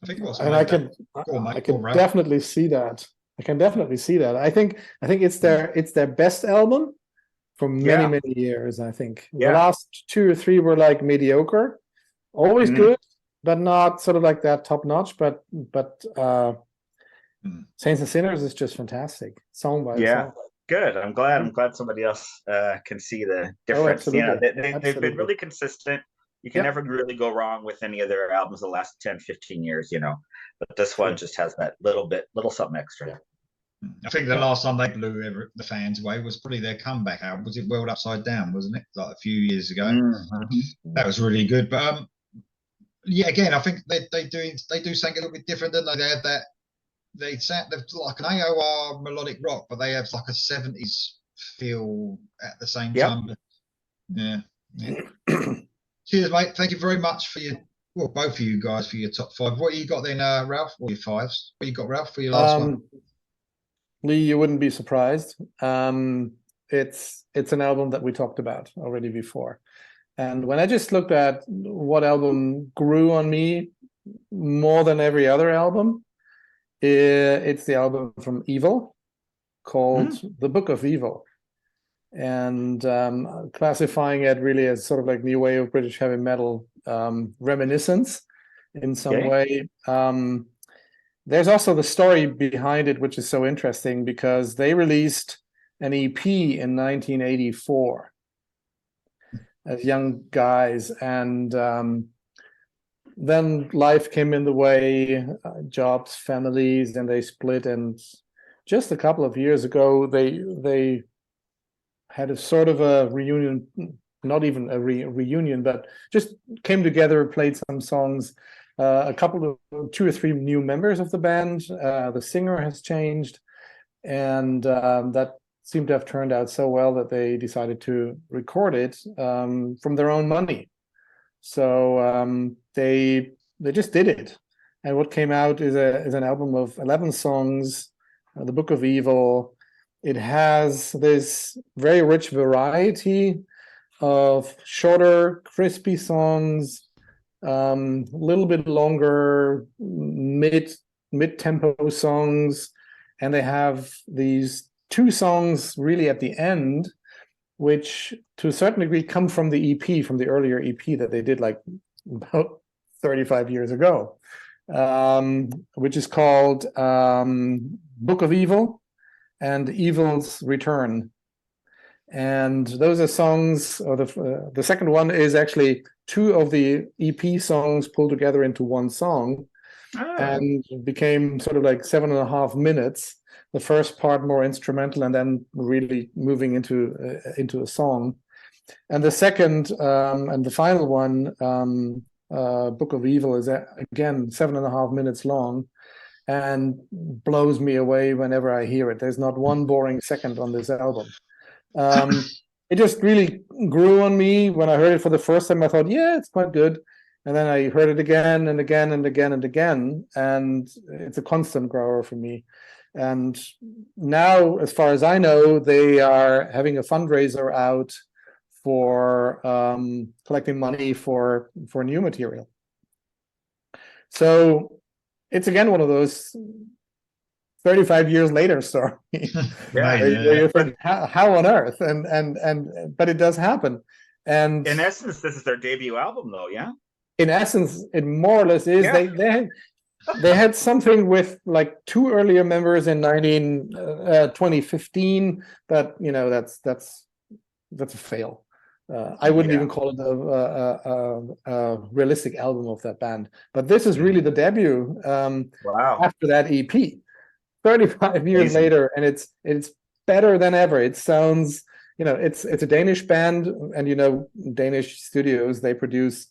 I think I can definitely see that. I can definitely see that. I think it's their best album for many years. I think the last 2 or 3 were like mediocre, always good, but not sort of like that top notch. But Saints and Sinners is just fantastic, song by song. Good. I'm glad somebody else can see the difference. They've been really consistent. You can never really go wrong with any of their albums the last 10, 15 years, but this one just has that little something extra. I think the last time they blew the fans away was probably their comeback album. Was it World Upside Down, wasn't it? Like a few years ago. That was really good. But again, I think they do something a little bit different, don't they? They have that. They're like an AOR melodic rock, but they have like a 70s feel at the same time. Yeah. Cheers, mate. Thank you very much for both of you guys for your top 5. What you got then, Ralph? Or your 5s? What you got, Ralph, for your last one? Lee, you wouldn't be surprised. It's an album that we talked about already before. And when I just looked at what album grew on me more than every other album, it's the album from Evil called The Book of Evil. And classifying it really as sort of like new wave of British heavy metal reminiscence in some way. There's also the story behind it, which is so interesting because they released an EP in 1984 as young guys, and then life came in the way, jobs, families, and they split. And just a couple of years ago, they had a sort of a reunion, not even a reunion, but just came together, played some songs. A couple of 2 or 3 new members of the band. The singer has changed, and that seemed to have turned out so well that they decided to record it from their own money. So they just did it, and what came out is an album of 11 songs, The Book of Evil. It has this very rich variety of shorter, crispy songs, a little bit longer, mid-tempo songs, and they have these 2 songs really at the end, which to a certain degree come from the EP, from the earlier EP that they did like about 35 years ago, which is called Book of Evil and Evil's Return. And those are songs, or the second one is actually 2 of the EP songs pulled together into one song, and became sort of like 7.5 minutes. The first part more instrumental, and then really moving into a song. And the second and the final one, Book of Evil, is again 7.5 minutes long, and blows me away whenever I hear it. There's not one boring second on this album. it just really grew on me. When I heard it for the first time, I thought, yeah, it's quite good. And then I heard it again and again and again and again, and it's a constant grower for me. And now, as far as I know, they are having a fundraiser out for collecting money for new material. So it's again one of those 35 years later story. Where you think, how on earth? And but it does happen. And in essence, this is their debut album, though, yeah? In essence, it more or less is. Yeah. They had something with like 2 earlier members in 2015, but you know, that's a fail. I wouldn't even call it a realistic album of that band. But this is really the debut. Wow! After that EP, 35 years later, and it's better than ever. It sounds, you know, it's a Danish band, and you know, Danish studios, they produce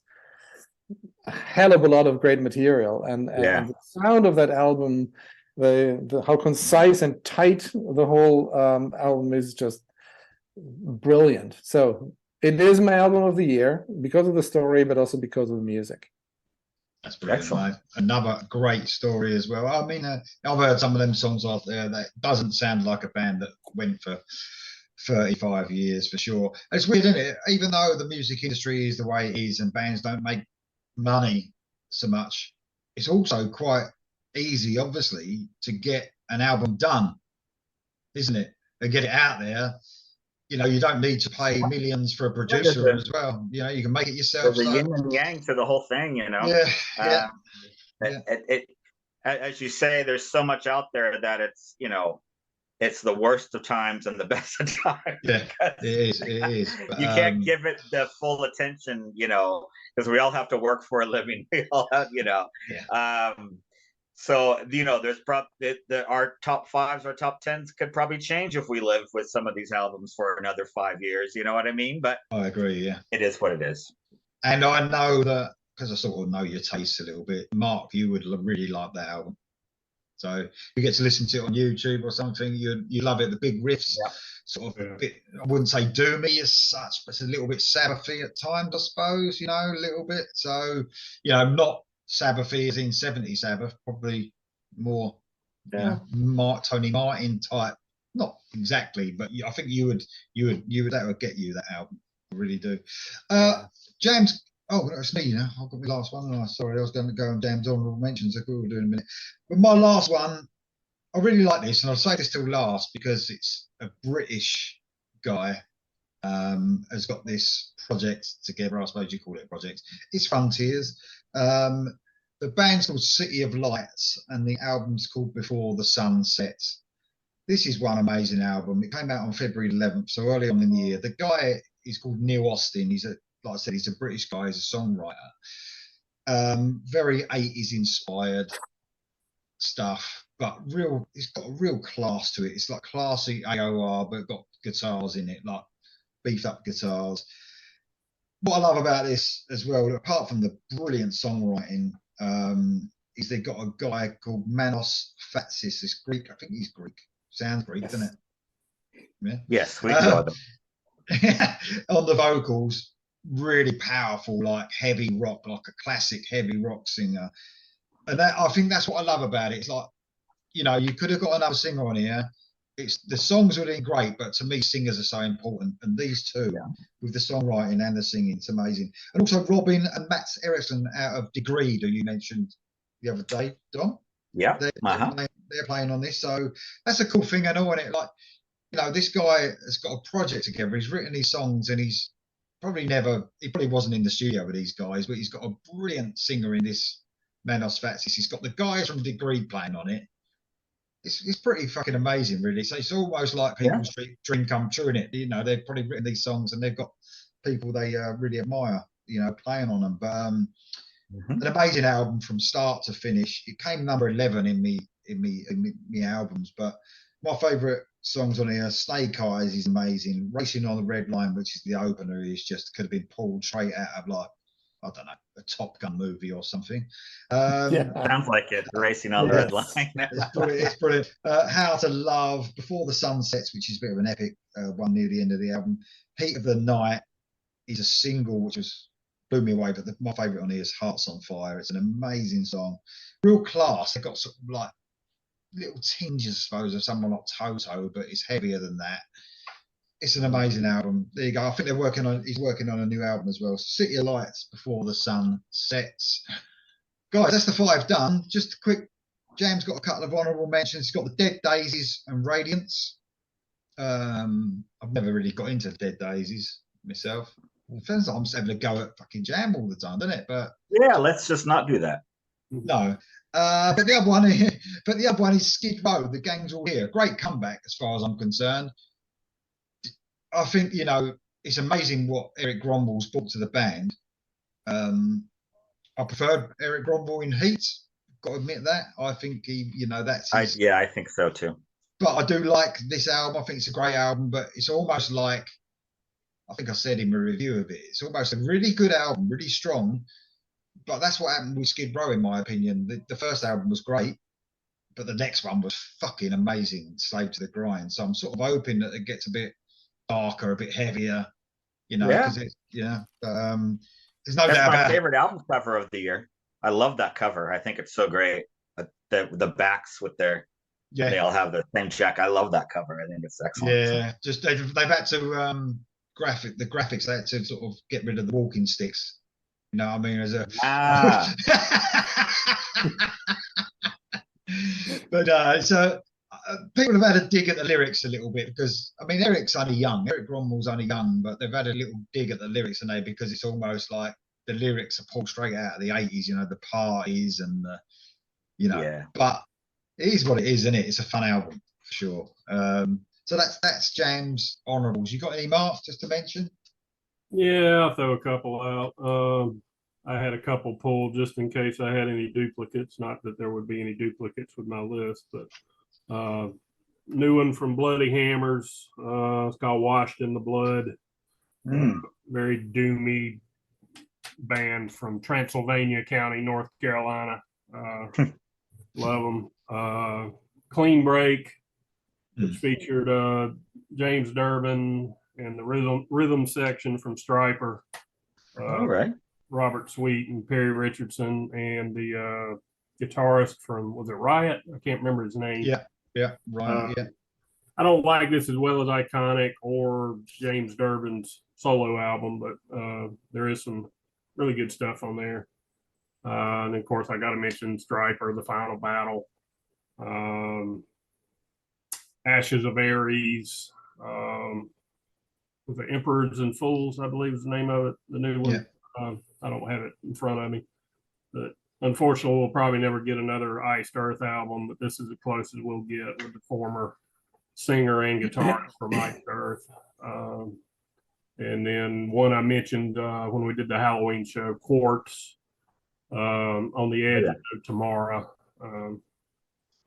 a hell of a lot of great material, and the sound of that album, the how concise and tight the whole album is, just brilliant. So it is my album of the year because of the story, but also because of the music. That's brilliant, mate. Another great story as well. I mean, I've heard some of them songs out there that doesn't sound like a band that went for 35 years for sure. It's weird, isn't it? Even though the music industry is the way it is and bands don't make money so much, it's also quite easy, obviously, to get an album done, isn't it? And get it out there. You know, you don't need to pay millions for a producer as well. You know, you can make it yourself. There's a yin and yang to the whole thing, you know. It as you say, there's so much out there that it's, you know, it's the worst of times and the best of times. Yeah, it is. But, you can't give it the full attention, you know, because we all have to work for a living. We all have, you know. Yeah. So, you know, there's our top 5s or top 10s could probably change if we live with some of these albums for another 5 years. You know what I mean? But I agree. Yeah, it is what it is. And I know that because I sort of know your taste a little bit, Mark, you would really like that album. So you get to listen to it on YouTube or something. You love it. The big riffs, sort of a bit, I wouldn't say doomy as such, but it's a little bit Sabbathy at times, I suppose. You know, a little bit. So, you know, not Sabbathy as in 70s Sabbath, probably more, you know, Tony Martin type. Not exactly, but I think you would that would get you, that album. I really do. James. Oh, that's me now. I've got my last one. Oh, sorry, I was going to go on Dan's honorable mentions. I could do in a minute. But my last one, I really like this, and I'll say this till last because it's a British guy has got this project together. I suppose you call it a project. It's Frontiers. The band's called City of Lights, and the album's called Before the Sun Sets. This is one amazing album. It came out on February 11th, so early on in the year. The guy is called Neil Austin. Like I said, he's a British guy. He's a songwriter. Very 80s inspired stuff, but it's got a real class to it. It's like classy AOR, but got guitars in it, like beefed up guitars. What I love about this as well, apart from the brilliant songwriting, is they've got a guy called Manos Fatsis. This Greek, I think he's Greek. Sounds Greek, doesn't it? Yeah. Yes, we know them. On the vocals. Really powerful, like heavy rock, like a classic heavy rock singer. And that, I think that's what I love about it. It's like, you know, you could have got another singer on here. It's the songs are really great, but to me, singers are so important. And these two, with the songwriting and the singing, it's amazing. And also Robin and Mats Eriksson out of Degree, who you mentioned the other day, Dom. Yeah, they're playing on this, so that's a cool thing. I know on it, like, you know, this guy has got a project together. He's written these songs, and he probably wasn't in the studio with these guys, but he's got a brilliant singer in this Manos Fatsis. He's got the guys from Degree playing on it. It's pretty fucking amazing, really. So it's almost like people's dream come true in it. You know, they've probably written these songs and they've got people they really admire, you know, playing on them. But an amazing album from start to finish. It came number 11 in me albums, but my favourite songs on here, Snake Eyes is amazing. Racing on the Red Line, which is the opener, is just could have been pulled straight out of, like, I don't know, a Top Gun movie or something. Sounds like it, racing on the red line. It's brilliant. How to Love, Before the Sun Sets, which is a bit of an epic one near the end of the album. Heat of the Night is a single which blew me away, but my favourite on here is Hearts on Fire. It's an amazing song. Real class. They've got sort of like little tinges, I suppose, of someone like Toto, but it's heavier than that. It's an amazing album. There you go. I think he's working on a new album as well. City of Lights, Before the Sun Sets. Guys, that's the 5 done. Just a quick, Jam's got a couple of honourable mentions. He's got the Dead Daisies and Radiance. I've never really got into Dead Daisies myself. It feels like I'm just having a go at fucking Jam all the time, doesn't it? But yeah, let's just not do that. No. But the other one is Skid Row, The Gang's All Here. Great comeback as far as I'm concerned. I think, it's amazing what Eric Grommel's brought to the band. I preferred Eric Grommel in Heat. Got to admit that. I think that's his... I think so too. But I do like this album. I think it's a great album, but it's almost like, I think I said in my review of it, it's almost a really good album, really strong. But that's what happened with Skid Row, in my opinion. The first album was great, but the next one was fucking amazing, Slave to the Grind. So I'm sort of hoping that it gets a bit darker, a bit heavier, because there's no doubt That's my about favorite album cover of the year. I love that cover. I think it's so great. The backs with they all have the same check. I love that cover. I think it's excellent. Yeah, just they've had to the graphics. They had to sort of get rid of the walking sticks. You know what I mean? As a but so people have had a dig at the lyrics a little bit, because Eric's only young. Eric Grommel's only young, but they've had a little dig at the lyrics, because it's almost like the lyrics are pulled straight out of the 80s. The parties and the, But it is what it is, isn't it? It's a fun album for sure. So that's Jam's honourables. You got any marks just to mention? Yeah, I'll throw a couple out. I had a couple pulled just in case I had any duplicates. Not that there would be any duplicates with my list, but new one from Bloody Hammers. It's called Washed in the Blood. Very doomy band from Transylvania County, North Carolina. Love them. Clean Break, which featured James Durbin and the rhythm section from Stryper. All right. Robert Sweet and Perry Richardson, and the guitarist from, was it Riot? I can't remember his name. Yeah, Riot. I don't like this as well as Iconic or James Durbin's solo album, but there is some really good stuff on there. And of course, I got to mention Stryper, The Final Battle, Ashes of Aries, with the Emperors and Fools, I believe is the name of it, the new one. I don't have it in front of me, but unfortunately, we'll probably never get another Iced Earth album, but this is the closest we'll get with the former singer and guitarist from Iced Earth. And then one I mentioned when we did the Halloween show, Quartz, On the Edge of Tomorrow,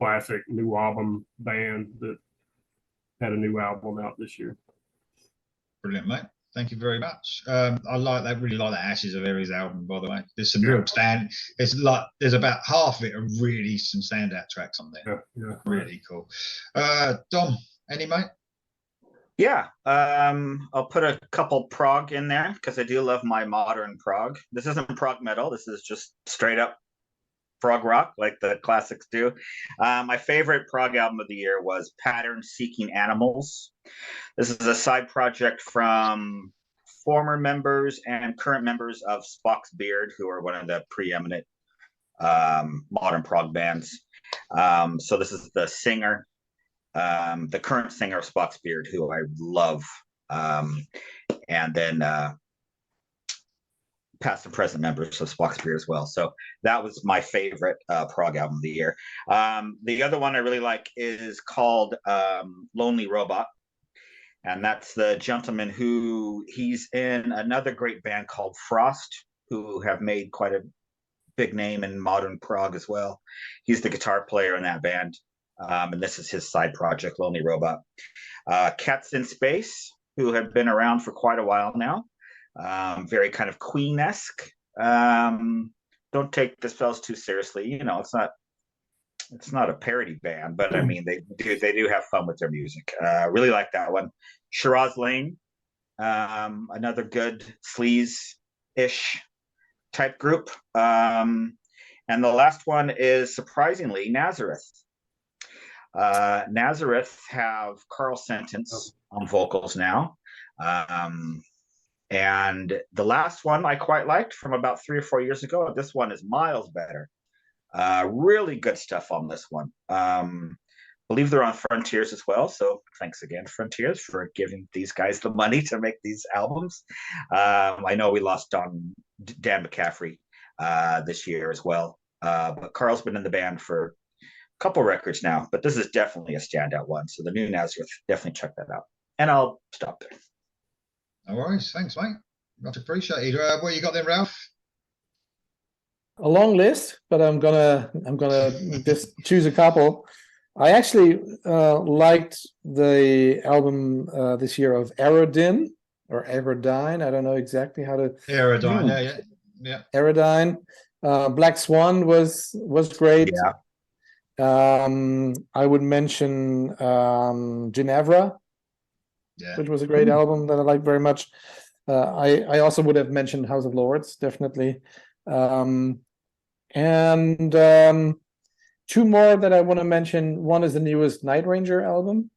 classic new album band that had a new album out this year. Brilliant, mate. Thank you very much. I really like that Ashes of Aries album, by the way. There's some real there's about half of it are really some standout tracks on there. Yeah. Really cool. Dom, any mate? Yeah. I'll put a couple prog in there because I do love my modern prog. This isn't prog metal. This is just straight up prog rock like the classics do. My favorite prog album of the year was Pattern Seeking Animals. This is a side project from former members and current members of Spock's Beard, who are one of the preeminent modern prog bands. So this is the singer, the current singer of Spock's Beard, who I love, and then past and present members of Spock's Beard as well. So that was my favorite prog album of the year. The other one I really like is called Lonely Robot. And that's the gentleman he's in another great band called Frost, who have made quite a big name in modern prog as well. He's the guitar player in that band. And this is his side project, Lonely Robot. Cats in Space, who have been around for quite a while now. Very kind of Queen-esque. Don't take the spells too seriously. You know, it's not a parody band, but I mean they do have fun with their music. Really like that one. Shiraz Lane, another good sleaze-ish type group. And the last one is surprisingly Nazareth. Nazareth have Carl Sentence on vocals now. And the last one I quite liked from about 3 or 4 years ago. This one is miles better. Really good stuff on this one. Believe they're on Frontiers as well. So thanks again, Frontiers, for giving these guys the money to make these albums. I know we lost Dan McCaffrey this year as well. But Carl's been in the band for a couple records now, but this is definitely a standout one. So the new Nazareth, definitely check that out. And I'll stop there. No worries. Thanks, mate. Much appreciated. What you got then, Ralph? A long list, but I'm gonna just choose a couple. I actually liked the album this year of Aerodyn or Aerodyn. I don't know exactly how to. Aerodyn, yeah. Aerodyn. Black Swan was great. Yeah. I would mention Ginevra, which was a great album that I liked very much. I also would have mentioned House of Lords, definitely. And two more that I want to mention. One is the newest Night Ranger album,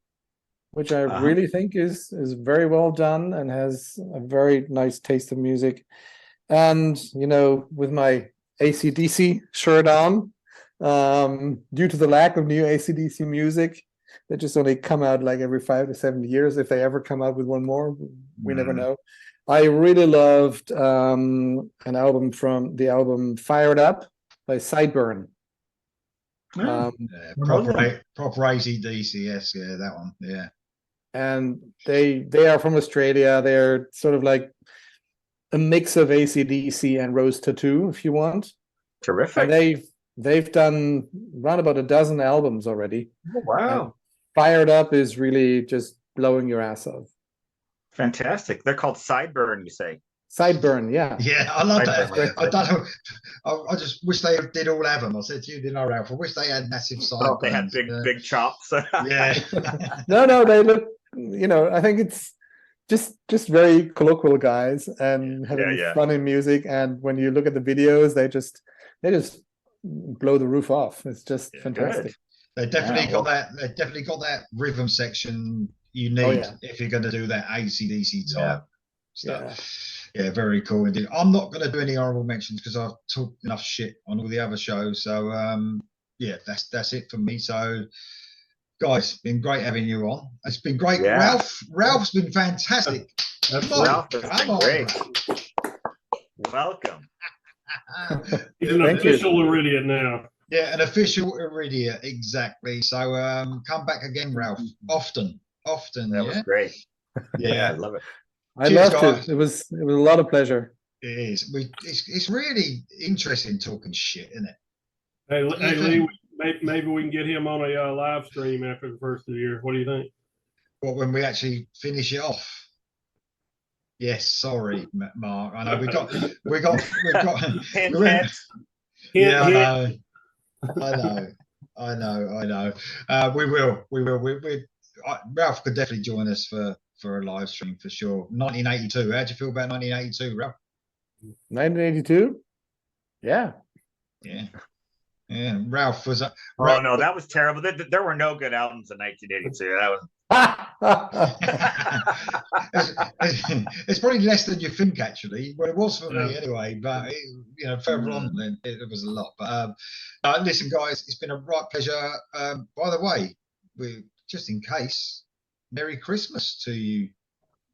which I really think is very well done and has a very nice taste of music. And, you know, with my AC/DC shirt on, due to the lack of new AC/DC music, they just only come out like every 5 to 7 years. If they ever come out with one more, we never know. I really loved an album from the album Fired Up by Sideburn. Proper AC/DC, yes, yeah, that one, yeah. And they are from Australia. They're sort of like a mix of AC/DC and Rose Tattoo, if you want. Terrific. And they've done around about a dozen albums already. Oh, wow. And Fired Up is really just blowing your ass off. Fantastic. They're called Sideburn, you say? Sideburn, yeah. Yeah, I love that. I don't know. I just wish they did all have them. I said to you, didn't I, Ralph? I wish they had massive sideburns. They had big chops. Yeah. No, they look, you know, I think it's just very colloquial guys and having fun in music. And when you look at the videos, they just blow the roof off. It's just fantastic. Good. They definitely got that. They definitely got that rhythm section you need if you're going to do that AC/DC type stuff. Yeah, very cool indeed. I'm not going to do any honorable mentions because I've talked enough shit on all the other shows. So yeah, that's it for me. So guys, been great having you on. It's been great. Yeah. Ralph's been fantastic. Ralph has been great. Welcome. He's an official Iridiot now. Yeah, an official Iridiot, exactly. So come back again, Ralph. Often. That was great. Yeah, I love it. I loved it. It was a lot of pleasure. It is. It's really interesting talking shit, isn't it? Hey Lee, maybe we can get him on a live stream after the first of the year. What do you think? What, when we actually finish it off? Yes, sorry, Mark. I know we got. Yeah, I know. We will. Ralph could definitely join us for a live stream for sure. 1982. How'd you feel about 1982, Ralph? 1982? Yeah. Ralph was. Oh no, that was terrible. There were no good albums in 1982. That was. It's probably less than you think, actually. Well, it was for me anyway. But further on, then it was a lot. But listen, guys, it's been a right pleasure. By the way, just in case, Merry Christmas to you.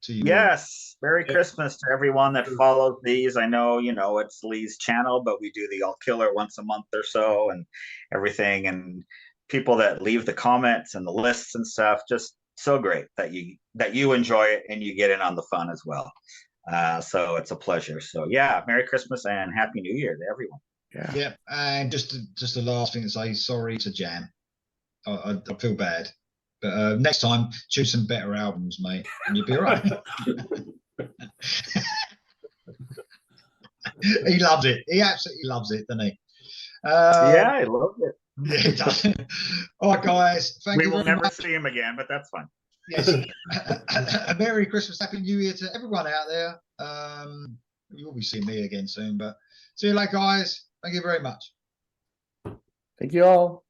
Yes, Merry Christmas to everyone that follows these. I know, it's Lee's channel, but we do the All Killer once a month or so and everything. And people that leave the comments and the lists and stuff, just so great that you enjoy it and you get in on the fun as well. So it's a pleasure. So yeah, Merry Christmas and Happy New Year to everyone. Yeah, and just the last thing to say, sorry to Jam. I feel bad. But next time, choose some better albums, mate, and you'll be all right. He loves it. He absolutely loves it, doesn't he? Yeah, I love it. Yeah, he does. All right, guys. Thank We you will very never much. see him again, but that's fine. Yes. A Merry Christmas, Happy New Year to everyone out there. You'll be seeing me again soon, but see you later, guys. Thank you very much. Thank you all.